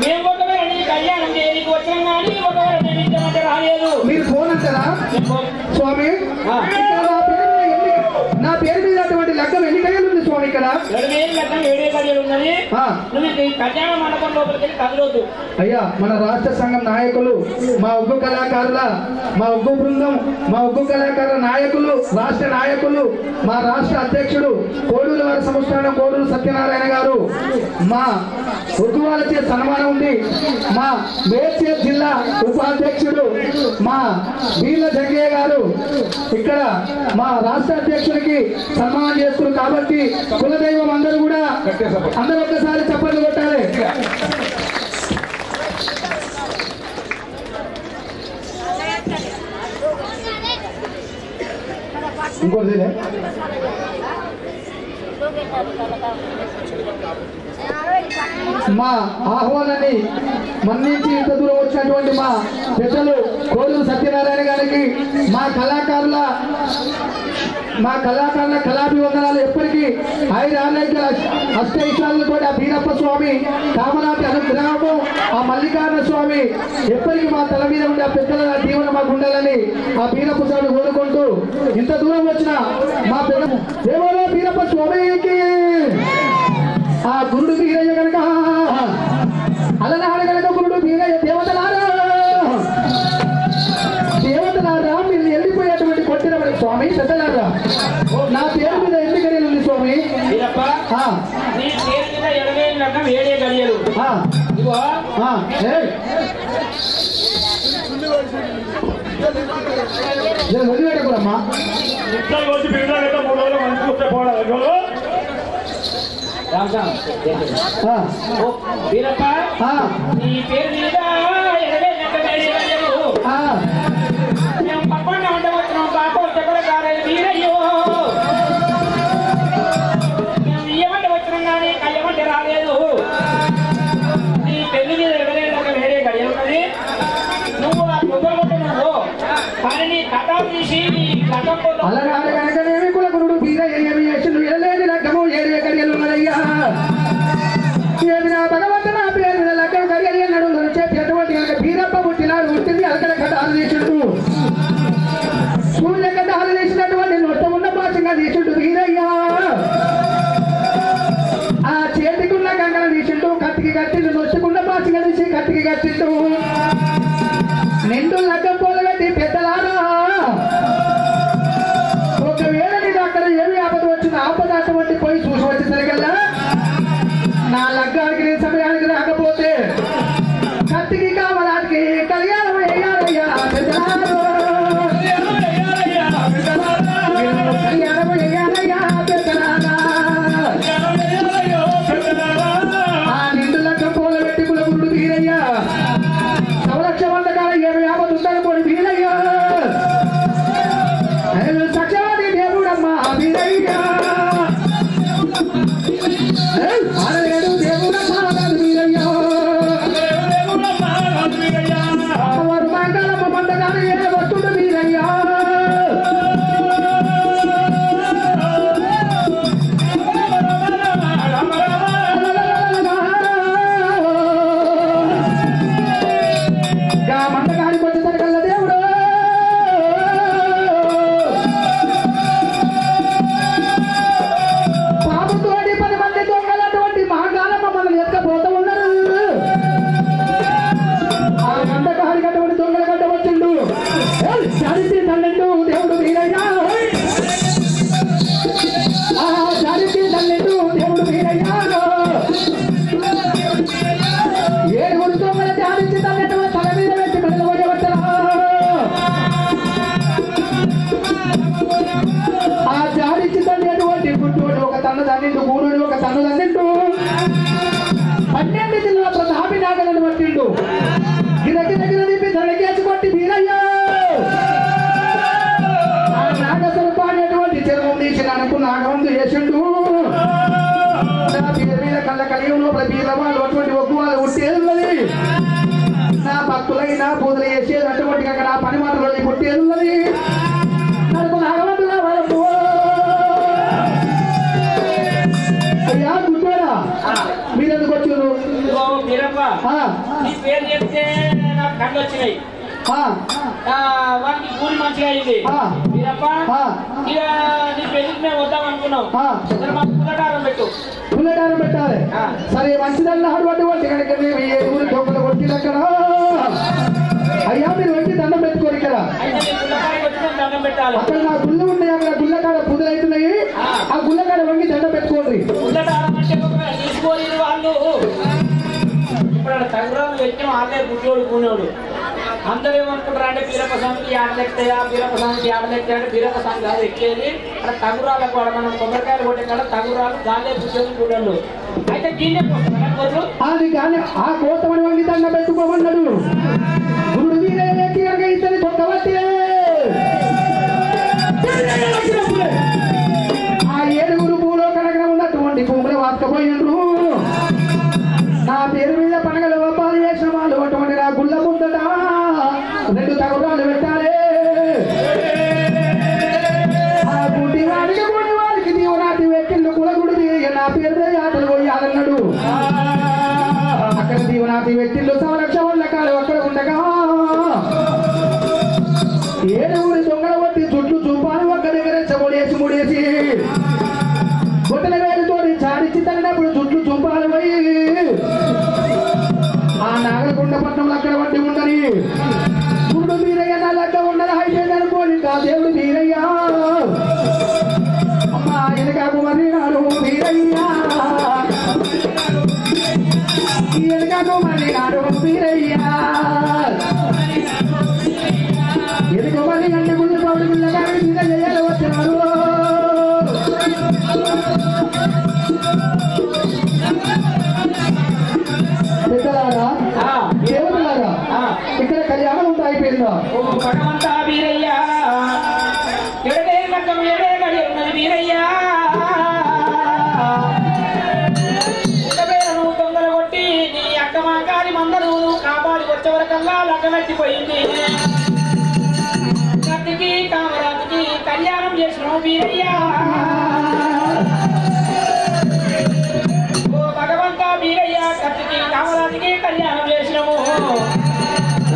మేము ఒకవేళ నీ కళ్యాణం చేయడానికి వచ్చినాం కానీ ఒకవేళ నేను ఇచ్చామంటే రాలేదు మీరు ఫోన్ అంటారా స్వామి నా పేరు మీద అటువంటి లగ్గం ఎన్ని గడియలు ఉంది స్వామి ఇక్కడ 7 గడియలు ఉన్నది నువ్వు కళ్యాణ మండపం లోపలికి కదలొద్దు అయ్యా మన రాష్ట్ర సంఘం నాయకులు మా ఉగ్గు కళాకారుల మా ఉగ్గు బృందం మా ఉగ్గు కళాకారుల నాయకులు రాష్ట్ర నాయకులు మా రాష్ట్ర అధ్యక్షుడు కోడూరు వారి సంస్థానం కోడూరు సత్యనారాయణ గారు మా ఉగ్గు వాళ్ళచే సన్మానం ఉంది మా మేడ్చల్ జిల్లా ఉపాధ్యక్షుడు మా వీళ్ళ జగ్గయ్య గారు ఇక్కడ మా రాష్ట్ర అధ్యక్షుడికి సన్మానం చేస్తున్నారు కాబట్టి కులదైవం అందరూ కూడా అందరూ ఒక్కసారి చప్పట్లు కొట్టాలి ఇంకోటి మా ఆహ్వానాన్ని మన్నించి ఇంత దూరం వచ్చినటువంటి మా పెద్దలు కోడూరు సత్యనారాయణ గారికి మా కళాకారుల కళాభివందనాలు ఎప్పటికీ 5 ఆరోగ్య అష్టైశ్వర్యాలతో ఆ బీరప్ప స్వామి కామనాథి అనుగ్రహము ఆ మల్లికార్జున స్వామి ఎప్పటికీ మా తల మీద ఉండే ఆ పెద్దల దీవెన మాకు ఉండాలని ఆ బీరప్ప స్వామి కోరుకుంటూ ఇంత దూరం వచ్చిన మా పెద్ద దేవాలయ బీరప్ప స్వామికి ఆ గురుడు బీరయ్య కనుక అలనాడు కనుక గురుడు బీరయ్య దేవతలారా మీరు వెళ్ళిపోయేటువంటి కొట్టిన స్వామి పెద్దలారా నా పేరు మీద ఎన్ని గడియలు ఉంది స్వామి వదిలిపెట్టకూడమ్మా వీరప్ప నీ పేరు మీద మేము పక్కన ఉండవచ్చున్నాం బాబు దగ్గర కాలేదు వీరయ్యో మేము ఇయ్యమంటే వచ్చినాం కానీ కయ్యమంటే రాలేదు నీ పెళ్లి మీద ఎగరేదాకా వేరే గడియ ఉన్నది నువ్వు ఆ కుదరగొట్టు నువ్వు కానీ నీ కథలు తీసి నీ లగ్గం అలనాడు కనుకనేమి కులకురుడు వీరయ్యేమి చేసిండు ఎడలేని లగ్గము ఏడు ఎక్కడికి ఉన్నదయ్యా ఏమి నా భగవంతు నా పేరు మీద లగ్గం కడిగలి అన్నాడు చెప్పి ఎటువంటి కనుక వీరప్ప పుట్టినాడు పుట్టింది అలకడ కథాలు తీసిండు సూర్య కథాలు తీసినటువంటి నొట్ట ఉన్న భాషంగా తీసిండు వీరయ్యా ఆ చేతికున్న గంగన తీసిండు కత్తికి కట్టిండు నొచ్చుకున్న భాషగా తీసి కత్తికి కట్టిండు నిండు లగ్గం పోలు కట్టి పెద్దలారా ఒకవేళ నీకు అక్కడ ఏమి ఆపద వచ్చిన ఆపద అటువంటి పోయి చూసి వచ్చేసరికల్లా నా లగ్గానికి నేను సమయానికి రాకపోతే కత్తికి కావడానికి కళ్యాణం వేయాలయ్యా పెద్దలారా కళ్యాణం వేయాలయ్యా పెద్దలారా ఆ నిండు లగ్గం పోలు పెట్టి కులగురుడు వీరయ్యా సవలక్ష వందకాల ఏమి ఆపద ఉందని పోయి వీరయ్యా సత్యవాది దేవుడమ్మా వీరయ్యా అరలేడు దేవుడమ్మా వీరయ్యా వారు మంగళమ్మ పండగానే వస్తుడు వీరయ్యా మండగానికి వచ్చేసరికల్లా దేవుడు పాపతోటి 10 మంది దొంగలటువంటి మహాకాలమ్మ మనల్ని ఎత్తుకపోతూ ఉన్నారు ఆ మండగానికి అటువంటి దొంగల గడ్డ వచ్చిండు చరిత్ర తల్లిండు దేవుడు వీరయ్యా ఆ చరిత్ర తల్లిండు దేవుడు వీరయ్యా ఏడుగురు దొంగల ధ్యానించి తల్లిండు తల మీద పెట్టి మెడలు పడవచ్చరా ఆ జాడిచ్చి తల్లినటువంటి గుడ్డోడు ఒక తన్ను తన్నిండు గూడుడు ఒక తన్ను తన్నిండు 12 జిల్లాల ప్రతాపి నాగలను పట్టిండు గిరగిర దిప్పి తలకేసి కొట్టి వీరయ్యా ఆ నాగస్వరూప అనేటువంటి చెరువు తీసి ననుకు నాగవంతు చేసిండు నా పేరు మీద కళ్ళ కలిగి లోపల బీరవాళ్ళు అటువంటి ఒగ్గు వాళ్ళు ఉట్టేది నా భక్తులైనా పూజలు చేసేది అటువంటి అక్కడ పని మాటలు పుట్టేది ఉన్నది నాకు నాగవంతుగా వాళ్ళకు అయ్యా గుడ్డోడా మీరెందుకు వచ్చారు వీరప్ప నీ పేరు చెప్తే నాకు కళ్ళు వచ్చినాయి వానికి కూలి మంచిగా అయింది వీరప్ప ఇక నీ పెళ్లికి మేము వద్దాం అనుకున్నాం మాకు పుల్లటారం పెట్టు పుల్లటారం పెట్టాలి సరే మంచిదన్నాడు అటువంటి కనుక మేము ఏ ఊరు దొంగలు కొట్టిన అక్కడ అయ్యా మీరు వచ్చి దండం పెట్టుకోరు ఇక్కడ దండం పెట్టాలి అక్కడ నా గుళ్ళు ఉన్నాయి అక్కడ గుళ్ళకాడ పూజలు అవుతున్నాయి ఆ గుళ్ళకాడ వంగి దండం పెట్టుకోండి పుల్లటారం అంటే తీసుకోలేదు వాళ్ళు ఇప్పుడు తగ్గురాలు పెట్టిన వాళ్ళే గుడ్డోడు కూనోడు అందరూ ఏమనుకుంటారు అంటే బీరప్ప స్వామికి ఆడలెక్తాయా బీరప్ప స్వామికి ఆడలెక్తాయా అంటే బీరప్ప స్వామి కాదు ఎక్కేది అక్కడ తగురాలకు కూడా మనం కొబ్బరికాయలు కొట్టే కాడ తగురాలు గాలే కూర్చొని చూడలు అయితే దీన్నే కోరు అది కానీ ఆ కోతమని వంగి దండ పెట్టుకోమన్నాడు గురుడు వీరయ్యకి కనుక ఇతని కొట్టవట్టి ఆ 7 భూలో కనుక ఉన్నటువంటి భూములు వాసుకపోయిండ్రు నా పేరు మీద పండుగలు ఒప్పాలు చేసిన వాళ్ళు అటువంటి నా గుళ్ళ ముందట 2 తగురాలు పెట్టాలి ఆ గుడి వారికి దీవనాటి పెట్టిండు కులగుడి నా పేరు ఆటలు పోయాలన్నాడు అక్కడ దీవనాటి పెట్టిండు సవలక్ష వాళ్ళ కాలు అక్కడ ఉండగా 7 దొంగల బట్టి చుట్టూ చూపాలి ఒక్క దగ్గర ముడేసి గొట్టల వేలుతో చాడిచ్చి తగినప్పుడు చుట్టూ చూపాలి పోయి ఆ నాగలకొండ పట్టణంలో అక్కడ వంటి ఉండని గురుడు వీరయ్య నా లెక్క ఉండదు అయిపోయింది అనుకోని కా దేవుడు వీరయ్యా అమ్మా ఎనకాకు మరి నాడు వీరయ్యా ఎనకాకు మరి నాడు వీరయ్యా ఎదుగు మరి అంటే గుళ్ళు పౌడి గుళ్ళగా వీరయ్య వచ్చినాడు కల్లా లగ్గమెత్తిపోయింది కత్తికి కామరాజుకి కళ్యాణం చేసిన వీరయ్యా ఓ భగవంతా వీరయ్య కత్తికి కామరాజుకి కళ్యాణం చేసినము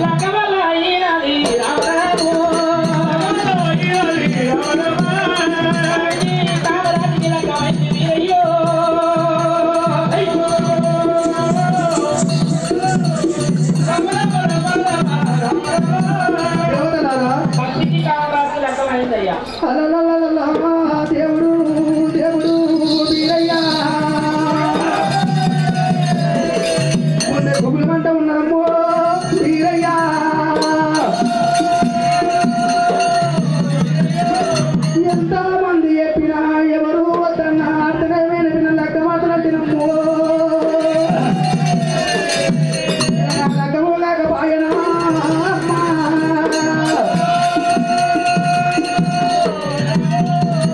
లగ్గవల్ల ఈనాది రామరాము కామరాజుకి లగ్గమైంది వీరయ్యో భక్తికి కామరాజుకి లగ్గమైందయ్యా దేవుడు దేవుడు వీరయ్యా గుబులమంట ఉన్నారమ్మో వీరయ్యా ఎంత మంది చెప్పినా ఎవరు వద్దన్నా అర్థమైన లెక్క మాత్రం తినమ్మో లగ్గము లేకపోయినా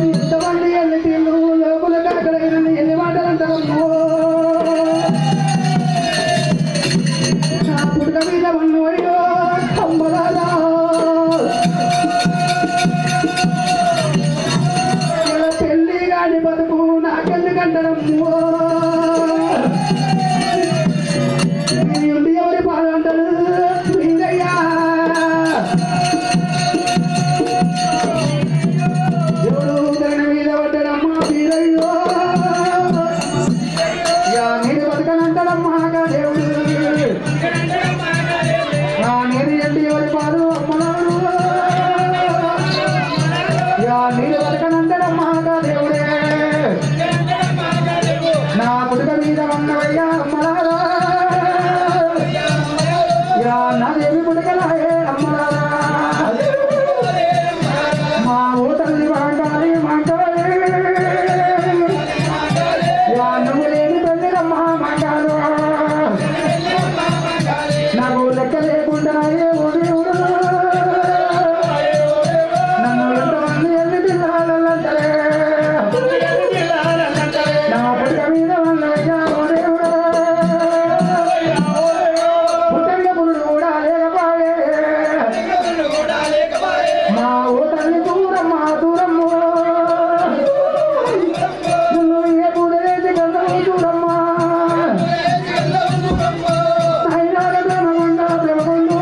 ఎంతమంది ఎల్లి తిల్లు లోపల అక్కడైన ఎన్ని మాటలు అంటారమ్మో పుడక మీద ఉన్నవయ్యో అమ్మలారా పెళ్లి కాని బతుకు నాకెందుకంటారమ్మో ఎవరి పాలు అంటారు వీరయ్యా దేవుడు జగన్ మీద పడ్డాడమ్మా వీరయ్యో నేను బతకనంటాడమ్మా దేవుడు నా నేను ఎండి ఎవరి పాలు అమ్మలారు నేను బతకనంటాడమ్మా దేవుడే నా పుట్టుక మీద ఉన్నవయ్యా అమ్మలారా నా దేవి పుట్టుకలాయే అమ్మలారా మా ఓ తల్లి మాంటాలి మాంటాలి నువ్వు లేని తల్లిరమ్మా మాంటాలు నాకు లెక్క లేకుండా నన్ను ఎంతమంది ఎన్ని పిల్లలంటారే నా పుట్ట మీద ఉన్నయ్యా పుట్టంగా పురుడు కూడా లేకపోయే మా ఓ తల్లి దూరమ్మా దూరమ్మో నువ్వు ఏ పూడలేసి గంధము చూడమ్మా అయినా ప్రేమగుండా ప్రేమగుండు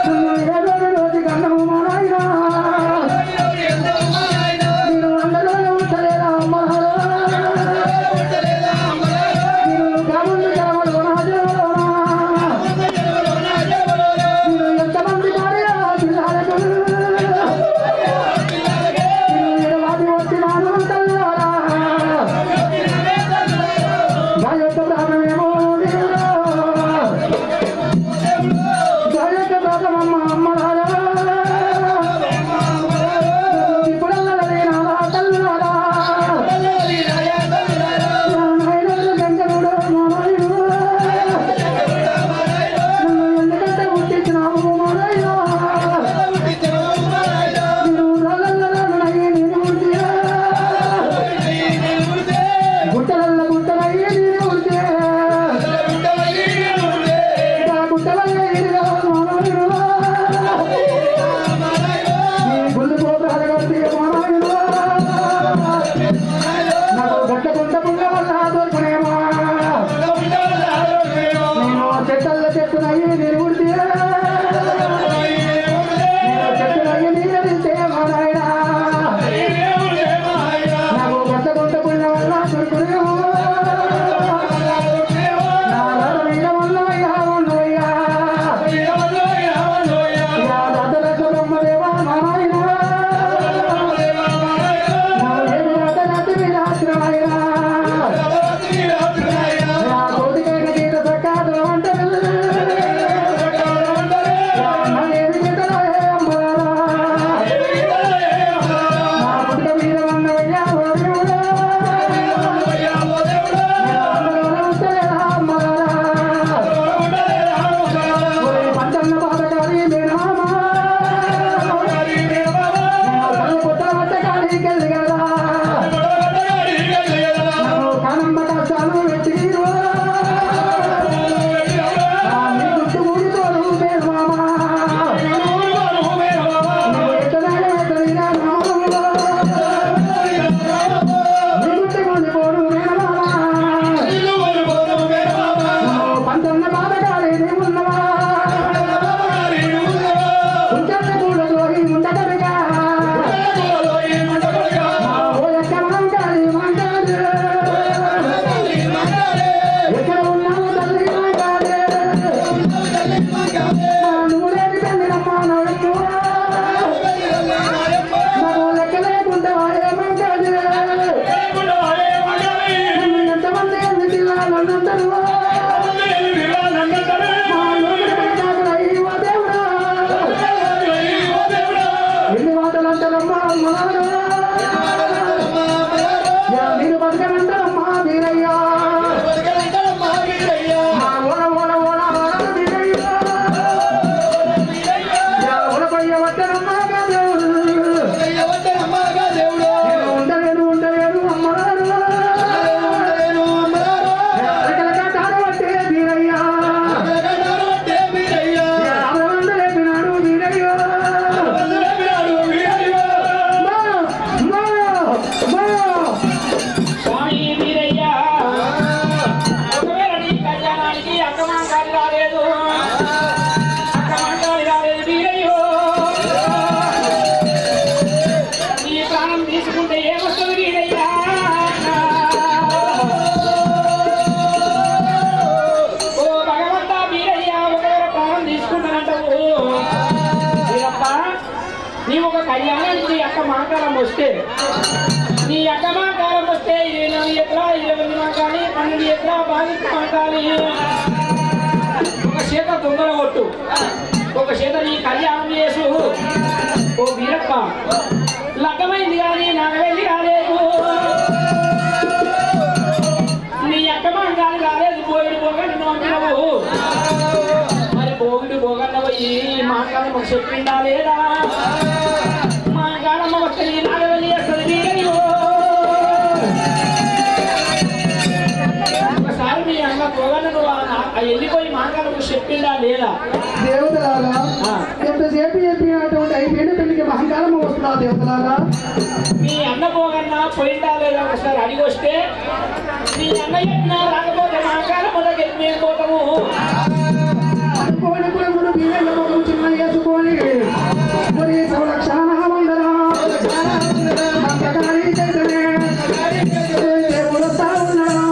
నువ్వు ఏ రోజు గంధము మా నాయనా నేను అందరూ ఉంటలేదా అమ్మా నేను కాముందు కావాలి నేను ఎంతమంది భార్య పిల్లలకు నేను ఎడవాటి వచ్చినాను తల్లారా నా యొక్క ప్రాణమేమో దేవుడా నా యొక్క ప్రాణమమ్మ అమ్మలారా ఇప్పుడల్లా నాలా తల్లారా నాయనుడు గంగనుడు మా నాయనుడు నన్ను ఎందుకంటే పుట్టించినావు మా నాయనా నేను రాళ్ళల్లనయ్యి నేను ఉడితే గుట్టలల్ల గుట్టలయ్యి నేను ఉడితే గుట్టలయ్య ఇదిగా మా నాయనుడు నీ గుండు గోపురాలు కడితే మా నాయనుడు నాకు గట్ట గుంట పుల్ల వల్ల దొరకనేమా నేను చెట్టల్ల చెట్టునయ్యి నేను ఉడితే నేను చెట్టునయ్యి నీళ్ళు తింటే మా నాయనా నాకు గట్ట గుంట పుల్ల వల్ల దొరకనేమో నా రాత మీద ఉన్నవయ్యా ఉన్నవయ్యా రాతలక్క బ్రహ్మదేవా మా నాయనా నా ఏమి రాత నటి మీద ఆశ్రమాయనా నా కోటికైన గీత సకాదులు అంటారు నా ఏమి గీతలే అమ్మలారా నా పుట్ట మీద ఉన్నవయ్యా ఓ దేవుడా అందరూ ఉంటలేదా అమ్మలారా పంటన్న బాధకారి మేనమామ తల్లి పుట్ట పట్టకాలి కెళ్ళి కదా కానమ్మ కష్టాలు వెతికిరు కళ్యాణానికి అక్క మాకాలం వస్తే నీ అక్క మాకాలం వస్తే 24 ఎకరా 20 మాకాలి 12 ఎకరా బాగా మాకాలి ఒక చేత తొందర కొట్టు ఒక చేత నీ కళ్యాణం చేసు ఓ వీరప్ప లగ్గమైంది కానీ నాకు వెళ్ళి రాలేదు నీ అక్క మాకాలి రాలేదు పోయిడు పోగండి పంపినవు మరి పోగిడు పోగన్న పోయి మాకాలం ఒక చెప్పిందా లేదా మాకాలమ్మ వస్తే నాకు వెళ్ళి అసలు ఒకసారి మీ అన్న పోగన్న నువ్వు వెళ్ళిపోయి మాకాలకు చెప్పిందా లేదా దేవతలారా ఎంతసేపు చెప్పినటువంటి అయిపోయిన పెళ్లికి మహంకాలం వస్తున్నా దేవతలారా మీ అన్న పోగన్న పోయిందా లేదా ఒకసారి అడిగి వస్తే మీ అన్న చెప్పినా రాకపోతే మాకాలం మొదటి మేము పోతాము అనుకోని కూడా వీళ్ళ మొదలు చిన్న వేసుకొని మరి సంరక్షణ వందరా మంత్రకారి చైతన్య దేవుడు వస్తా ఉన్నాడా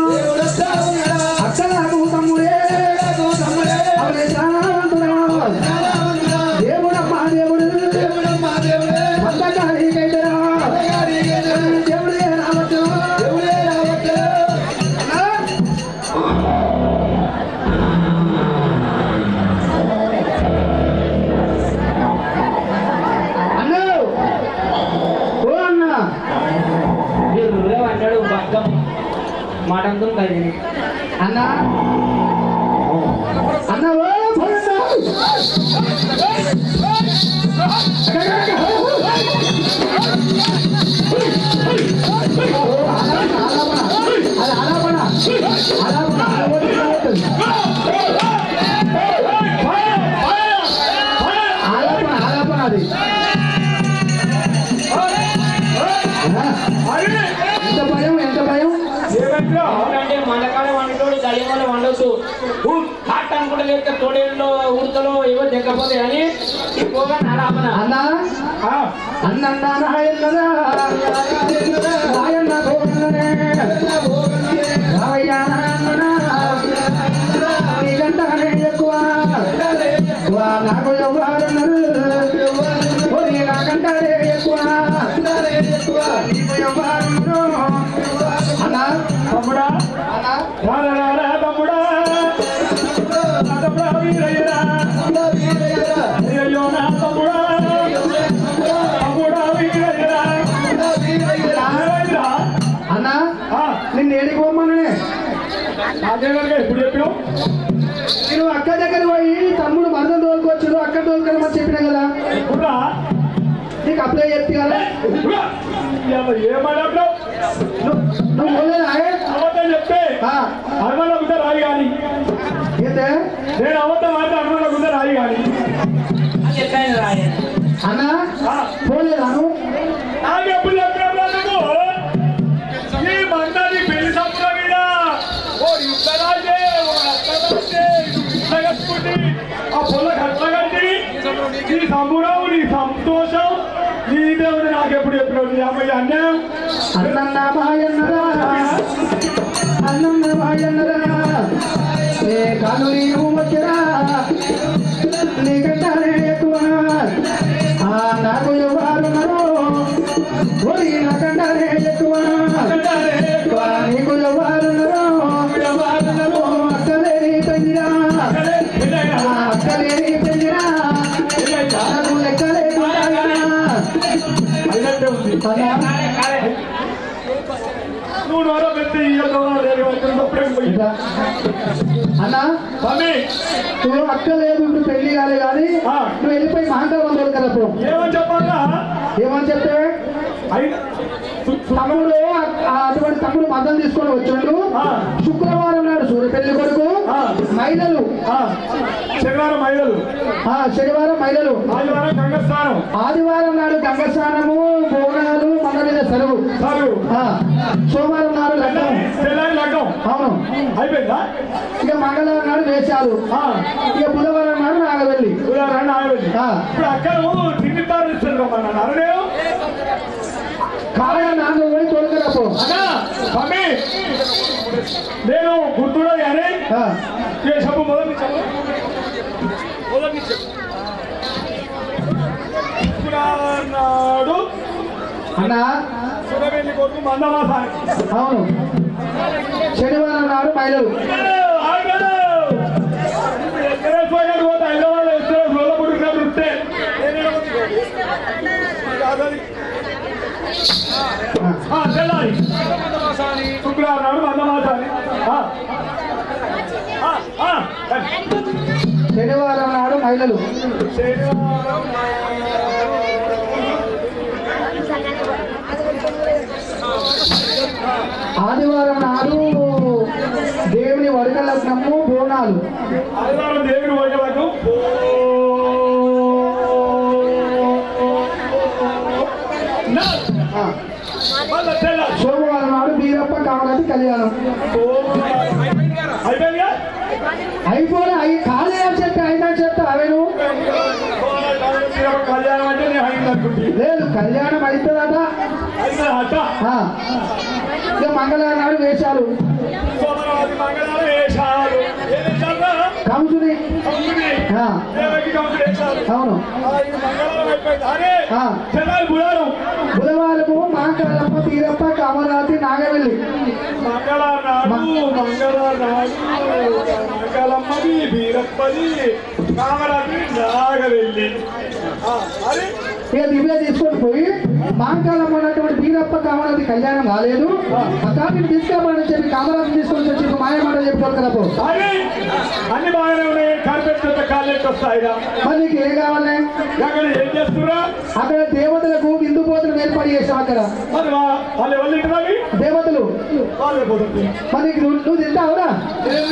అక్కలకు తమ్ముడే అవే చాలామంతుడా దేవుడమ్మా దేవుడు మంత్రకారి చైతన్య దేవుడే రావచ్చు అన్నాడు బగ్గం మాటంతో కలిగింది అన్నా అన్న అది ఎంత భయం ఎంత భయం అంటే మండకాలం వండోడు దళిమల వండొద్దు హాట్ అనుకుంటే లేక తోడేళ్ళలో ఉడతలో ఏవో దిగకపోతే అని పోగా నారాపన అన్నా అన్న రాయన్నదా రాయన్న భోగన్ననే నీకంటే ఎక్కువ నాకు ఎవరన్నారు నాకంటే ఎక్కువ అన్నా తమ్ముడా రారా తమ్ముడా వీరయ్యరా అయ్యో నా తమ్ముడా తమ్ముడా వీరయ్యరా అన్నా నిన్ను ఏడికి పోమ్మనే ఎప్పుడు చెప్పావు నేను అక్క దగ్గర పోయి తమ్ముడు మరణం తోలుకొచ్చాడు అక్కడ తోలుకోమని చెప్పినా కదా ఎప్పుడా నీకు అప్లై చెప్పి కదా ఏమన్నా నువ్వు పోలేదా అబద్ధం చెప్తే అర్మల గుంట రాయి కానీ అయితే నేను అబద్ధం అంటే అర్మల గుంట రాయి కానీ అన్నా పోలేదాను నాకెప్పుడు చెప్పినా నువ్వు ఈ మందాన్ని పెళ్లి సంపుల మీద ఓ ఇద్దరాజే ఓ అత్తరాజే ఇట్లా కట్టుకుంటే ఆ పొల కట్ల కట్టి నీ సంబురం నీ సంతోషం నీ దేవుడు నాకెప్పుడు చెప్పినావు నీ అమ్మాయి అన్యాయం అన్న బాయన్నరా అన్న బాయన్నరా ఏ కాలు నీవు వచ్చరా నీకంటే ఎక్కువ నాకు ఎవరున్నారు ఒరి నాకంటే ఎక్కువ నీకు ఎవరున్నారు అక్కలేని పెంజిరా అక్కలేని పెంజిరా నాకు లెక్కలేకుండా నువ్వు నోరో పెట్టి అన్నా నువ్వు అక్క లేదు ఇప్పుడు పెళ్లి కాలే కానీ నువ్వు వెళ్ళిపోయి మహాకాలం దొరకరపు ఏమని చెప్పాలా ఏమని చెప్తే తమ్ముడు అటువంటి తమ్ముడు మద్దం తీసుకొని వచ్చాడు శుక్రవారం నాడు సూర్య పెళ్లి కొడుకు మహిళలు శనివారం మహిళలు శనివారం మహిళలు ఆదివారం గంగస్నానం ఆదివారం నాడు గంగస్నానము బోనాలు మన మీద సెలవు సోమవారం నాడు లగ్నం లగ్గం అవును అయిపోయిందా ఇక మంగళవారం నాడు వేషాలు ఇక బుధవారం నాడు నాగవెల్లి ఇప్పుడు అక్కడ తిండితారు ఇస్తున్నారు నేను కాగా నాన్న పోయి తోలుకరాపో స్వామి నేను గుర్తుడా కానీ చెప్పు మొదటి చెప్పు నాడు అన్నా సురవెల్లి కొడుకు మందవాసానికి అవును శనివారం నాడు మహిళలు శుక్రవారం నాడు మందవాసాన్ని శనివారం నాడు మహిళలు ఆదివారం నాడు దేవుని వడక లగ్నము బోనాలు ఆదివారం దేవుని వడకలకు సోమవారం నాడు బీరప్ప కామరాజు కళ్యాణం అయిపోలే కాలే అని చెప్పి అయినా చెప్తా అవేను కళ్యాణం అంటే నేను అయింది అనుకుంటే లేదు కళ్యాణం అవుతుందట ఇక మంగళవారం నాడు వేశారు కంసుని అవును బుధవారము మాంకాలమ్మ తీరప్ప కామరాతి నాగవెల్లి మంగళమ్మది బీరప్పది కామరాతి నాగవెల్లి ఇక దివ్య తీసుకొని పోయి మాంకాలమ్మ ఉన్నటువంటి బీరప్ప కామరాతి కళ్యాణం కాలేదు అతన్ని తీసుకురామని చెప్పి కామరాతి తీసుకొని వచ్చి మాయమాట చెప్పుకోరు కదా అన్ని బాగానే ఉన్నాయి కార్పెట్ కాలేట్ వస్తాయిరా మరి నీకు ఏం కావాలి అక్కడ ఏం చేస్తున్నా అక్కడ దేవతలకు బిందు పోతులు ఏర్పాటు చేసాం అక్కడ మరి వాళ్ళు ఎవరు తింటున్నావి దేవతలు వాళ్ళే పోతుంది మరి నువ్వు తింటావురా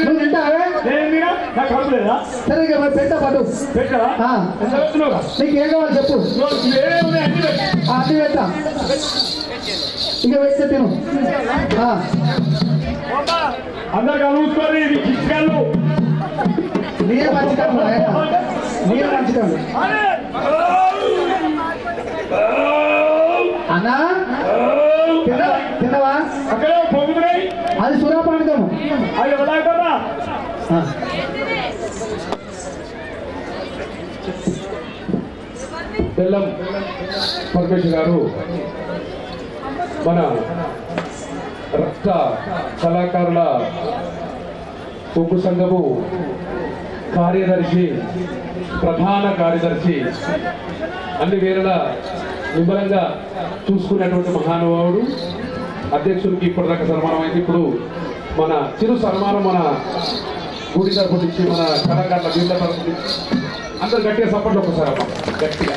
నువ్వు తింటావే నేను నాకు కడుపులేదా సరే ఇక పెట్ట పట్టు పెట్టరా ఎంత పెడుతున్నావురా నీకు ఏం కావాలి చెప్పు వేరే ఉన్నాయి అన్ని అన్ని పెడతా ఇక పెడితే తిను అందరు కలుగుతుంది కిష్కళ్ళు నీరే మంచిదాము నీరే మంచిదాము అన్నా తిన్నవా అక్కడే పొగుతున్నాయి అది సురాపానకము అది ఎవరాకరా బెల్లం పరమేశ్వర్ గారు మన రక్త కళాకారుల ఒగ్గు సంఘము కార్యదర్శి ప్రధాన కార్యదర్శి అన్ని వేళల వివరంగా చూసుకున్నటువంటి మహానుభావుడు అధ్యక్షుడికి ఇప్పటిదాకా సన్మానం అయింది. ఇప్పుడు మన చిరు సన్మానం మన గుడి తరపు నుంచి మన కళాకారుల వీళ్ళ తరపు నుంచి అందరు గట్టిగా సపోర్ట్ ఒకసారి అమ్మ గట్టిగా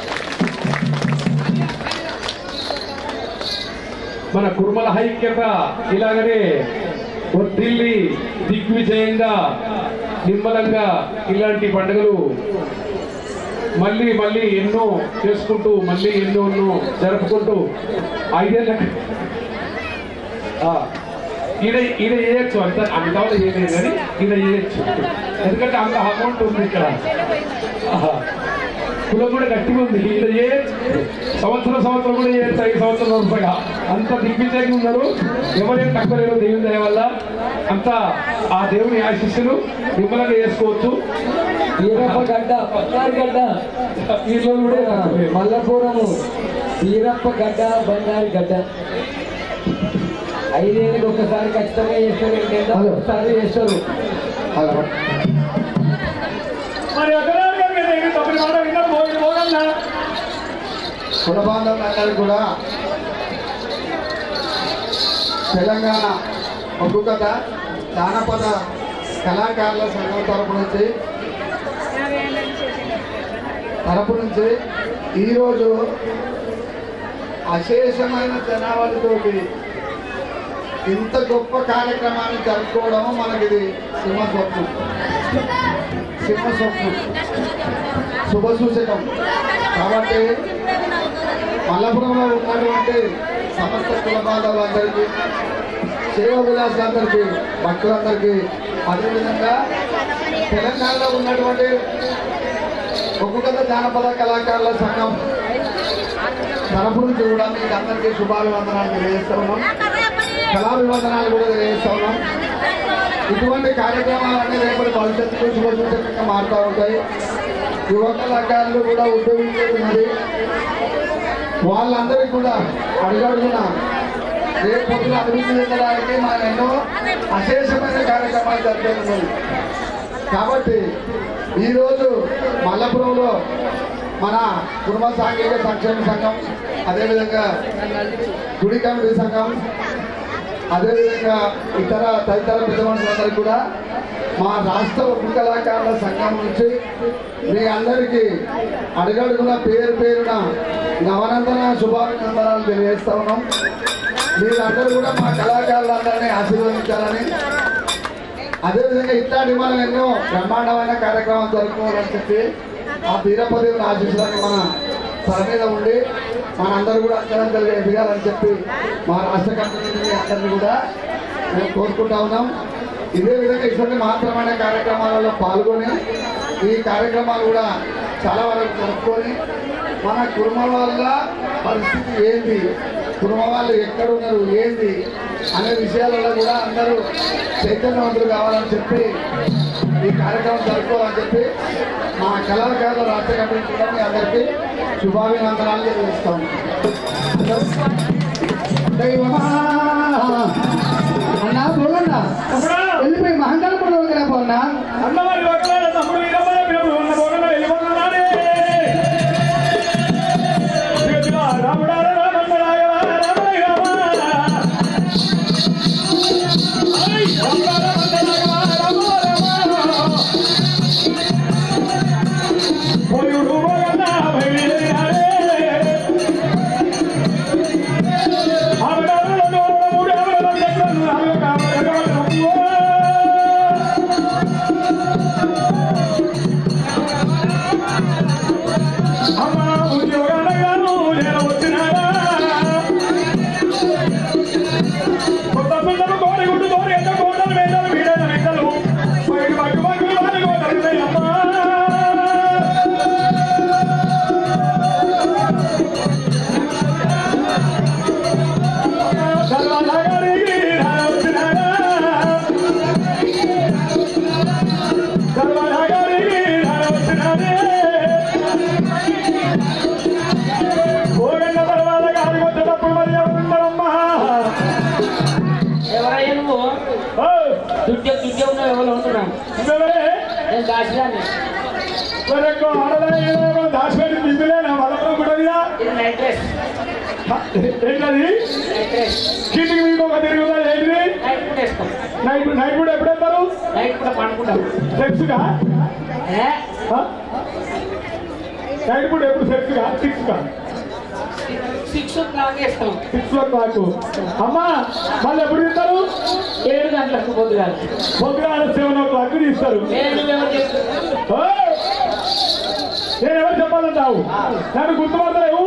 మన కుర్మల ఐక్యత ఇలాగనే ఢిల్లీ దిగ్విజయంగా నిమ్మలంగా ఇలాంటి పండుగలు మళ్ళీ మళ్ళీ ఎన్నో చేసుకుంటూ మళ్ళీ ఎన్నో జరుపుకుంటూ ఐదేళ్ళ ఈడ చేయొచ్చు అంత అంతవల్ల చేయలేదు కానీ ఈడ చేయొచ్చు ఎందుకంటే అంత అమౌంట్ ఉంది ఇక్కడ కులం కూడా గట్టిగా ఉంది ఈడ చేయొచ్చు సంవత్సరం కూడా చేయొచ్చు 5 సంవత్సరాల వరుసగా అంత దిగ్విజయంగా ఉన్నారు ఎవరేం తక్కువ లేరు దేవుని దయ వల్ల అంతా ఆ దేవుని ఆశీస్సులు నిమ్మలంగా చేసుకోవచ్చు. వీరప్ప గడ్డ పద్నాలుగు గడ్డ వీళ్ళు కూడా మల్లపురము వీరప్ప గడ్డ బంగారు గడ్డ 5 ఏళ్ళకి ఒకసారి ఖచ్చితంగా చేస్తారు 2 ఏళ్ళకి ఒకసారి చేస్తారు. మరి కులబాంధవులందరూ కూడా తెలంగాణ ఒగ్గు కథ జానపద కళాకారుల సంఘం తరపు నుంచి ఈరోజు అశేషమైన జనాభాలతోటి ఇంత గొప్ప కార్యక్రమాన్ని జరుపుకోవడం మనకి సింహస్వప్నం శుభసూచకం. కాబట్టి మల్లపురంలో ఉన్నటువంటి సమస్త కుల బాంధవులందరికీ సేవ విలాసులందరికీ భక్తులందరికీ అదేవిధంగా తెలంగాణలో ఉన్నటువంటి ఒగ్గు కథ జానపద కళాకారుల సంఘం తరపు నుంచి కూడా మీకు అందరికీ శుభాభివందనాలు తెలియజేస్తా ఉన్నాం, కళాభివందనాలు కూడా తెలియజేస్తా ఉన్నాం. ఇటువంటి కార్యక్రమాలన్నీ రేపటి భవిష్యత్తుకు శుభసూచకంగా మారుతూ ఉంటాయి. యువ కళాకారులు కూడా ఉద్యోగించేది ఉన్నది. వాళ్ళందరికీ కూడా అడుగడుగున రేపు పొద్దున అభివృద్ధి చెందడానికి మనం ఎన్నో అశేషమైన కార్యక్రమాలు జరుగుతున్నాయి. కాబట్టి ఈరోజు మల్లపురంలో మన కుటుంబ సాంఘిక సంక్షేమ సంఘం, అదేవిధంగా గుడి కమిటీ సంఘం, అదేవిధంగా ఇతర తదితర పెద్ద మనుషులందరికీ కూడా మా రాష్ట్ర ఉప కళాకారుల సంఘం నుంచి మీ అందరికీ అడుగడుగున పేరు పేరున నవనందన శుభాభినందనాలు తెలియజేస్తా ఉన్నాం. మీరందరూ కూడా మా కళాకారులందరినీ ఆశీర్వదించాలని, అదేవిధంగా ఇట్లాంటి మనం ఎన్నో బ్రహ్మాండమైన కార్యక్రమాలు జరుపుకోవాలని చెప్పి ఆ వీరపదేవుని ఆశీస్సులని మన తల మీద ఉండి మనందరూ కూడా అత్యంతలుగా ఎదగాలని చెప్పి మా రాష్ట్ర కమిటీ అందరినీ కూడా మేము కోరుకుంటా ఉన్నాం. ఇదే విధంగా ఇటువంటి మాత్రమైన కార్యక్రమాలలో పాల్గొని ఈ కార్యక్రమాలు కూడా చాలా వరకు జరుపుకొని మన కుటుంబం వల్ల పరిస్థితి ఏంటి, కుటుంబం వాళ్ళు ఎక్కడున్నారు ఏంటి అనే విషయాలలో కూడా అందరూ చైతన్యవంతులు కావాలని చెప్పి ఈ కార్యక్రమం జరుపుకోవాలని చెప్పి మా కళాకారుల రాష్ట్ర కమిటీ కూడా మీ అందరికీ శుభాభినందనాలు తెలియజేస్తాం. అన్నా పోగన్నా వెళ్ళిపోయి మహంకాళపురం దగ్గర పోన్నా అన్నవారి ఒకవేళ తమ్ముడు వీరమ్మయ్య పిలుపు ఉన్న పోగన్న వెళ్ళిపోతున్నాడే. రాముడా రామన్నరాయ రామయ్య పోయుడు పోగన్న బయలుదేరాడే. దాచిపెట్టి బిజీలేనా మలపురం కూడా ఏంటది చీటికి మీకు ఒక తిరుగుతా ఏంటిది నైట్ నైట్ కూడా ఎప్పుడు వెళ్తారు? సెక్స్గా నైట్ కూడా ఎప్పుడు సెక్స్గా 6 o'clock. అమ్మా మళ్ళీ ఎప్పుడు తీస్తారు? 7 గంటలకు పొద్దుగాల 7 o'clock తీస్తారు. నేను ఎవరు చెప్పాలంటావు? నన్ను గుర్తుపడతావు,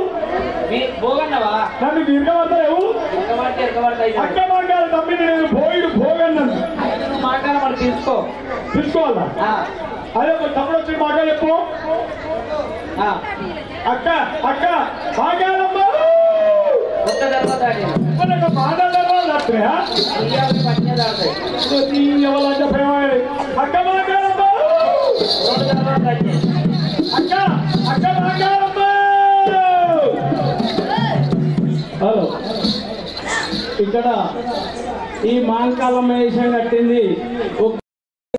నన్ను దీర్ఘపడతావు. అక్క మార్గాలు తమ్మిని నేను పోయిడు భోగన్నాను. తీసుకోవాలా? అదే తమ్ముడు వచ్చి మాట చెప్పు. అక్క అక్క భాగ్యాలమ్మ ఎవరంటే ప్రేమ అక్క భాగ్యాలమ్మ అక్క అక్క భాగ్యాలమ్మ. హలో, ఇక్కడ ఈ మాంకాలమ్మ వేషం కట్టింది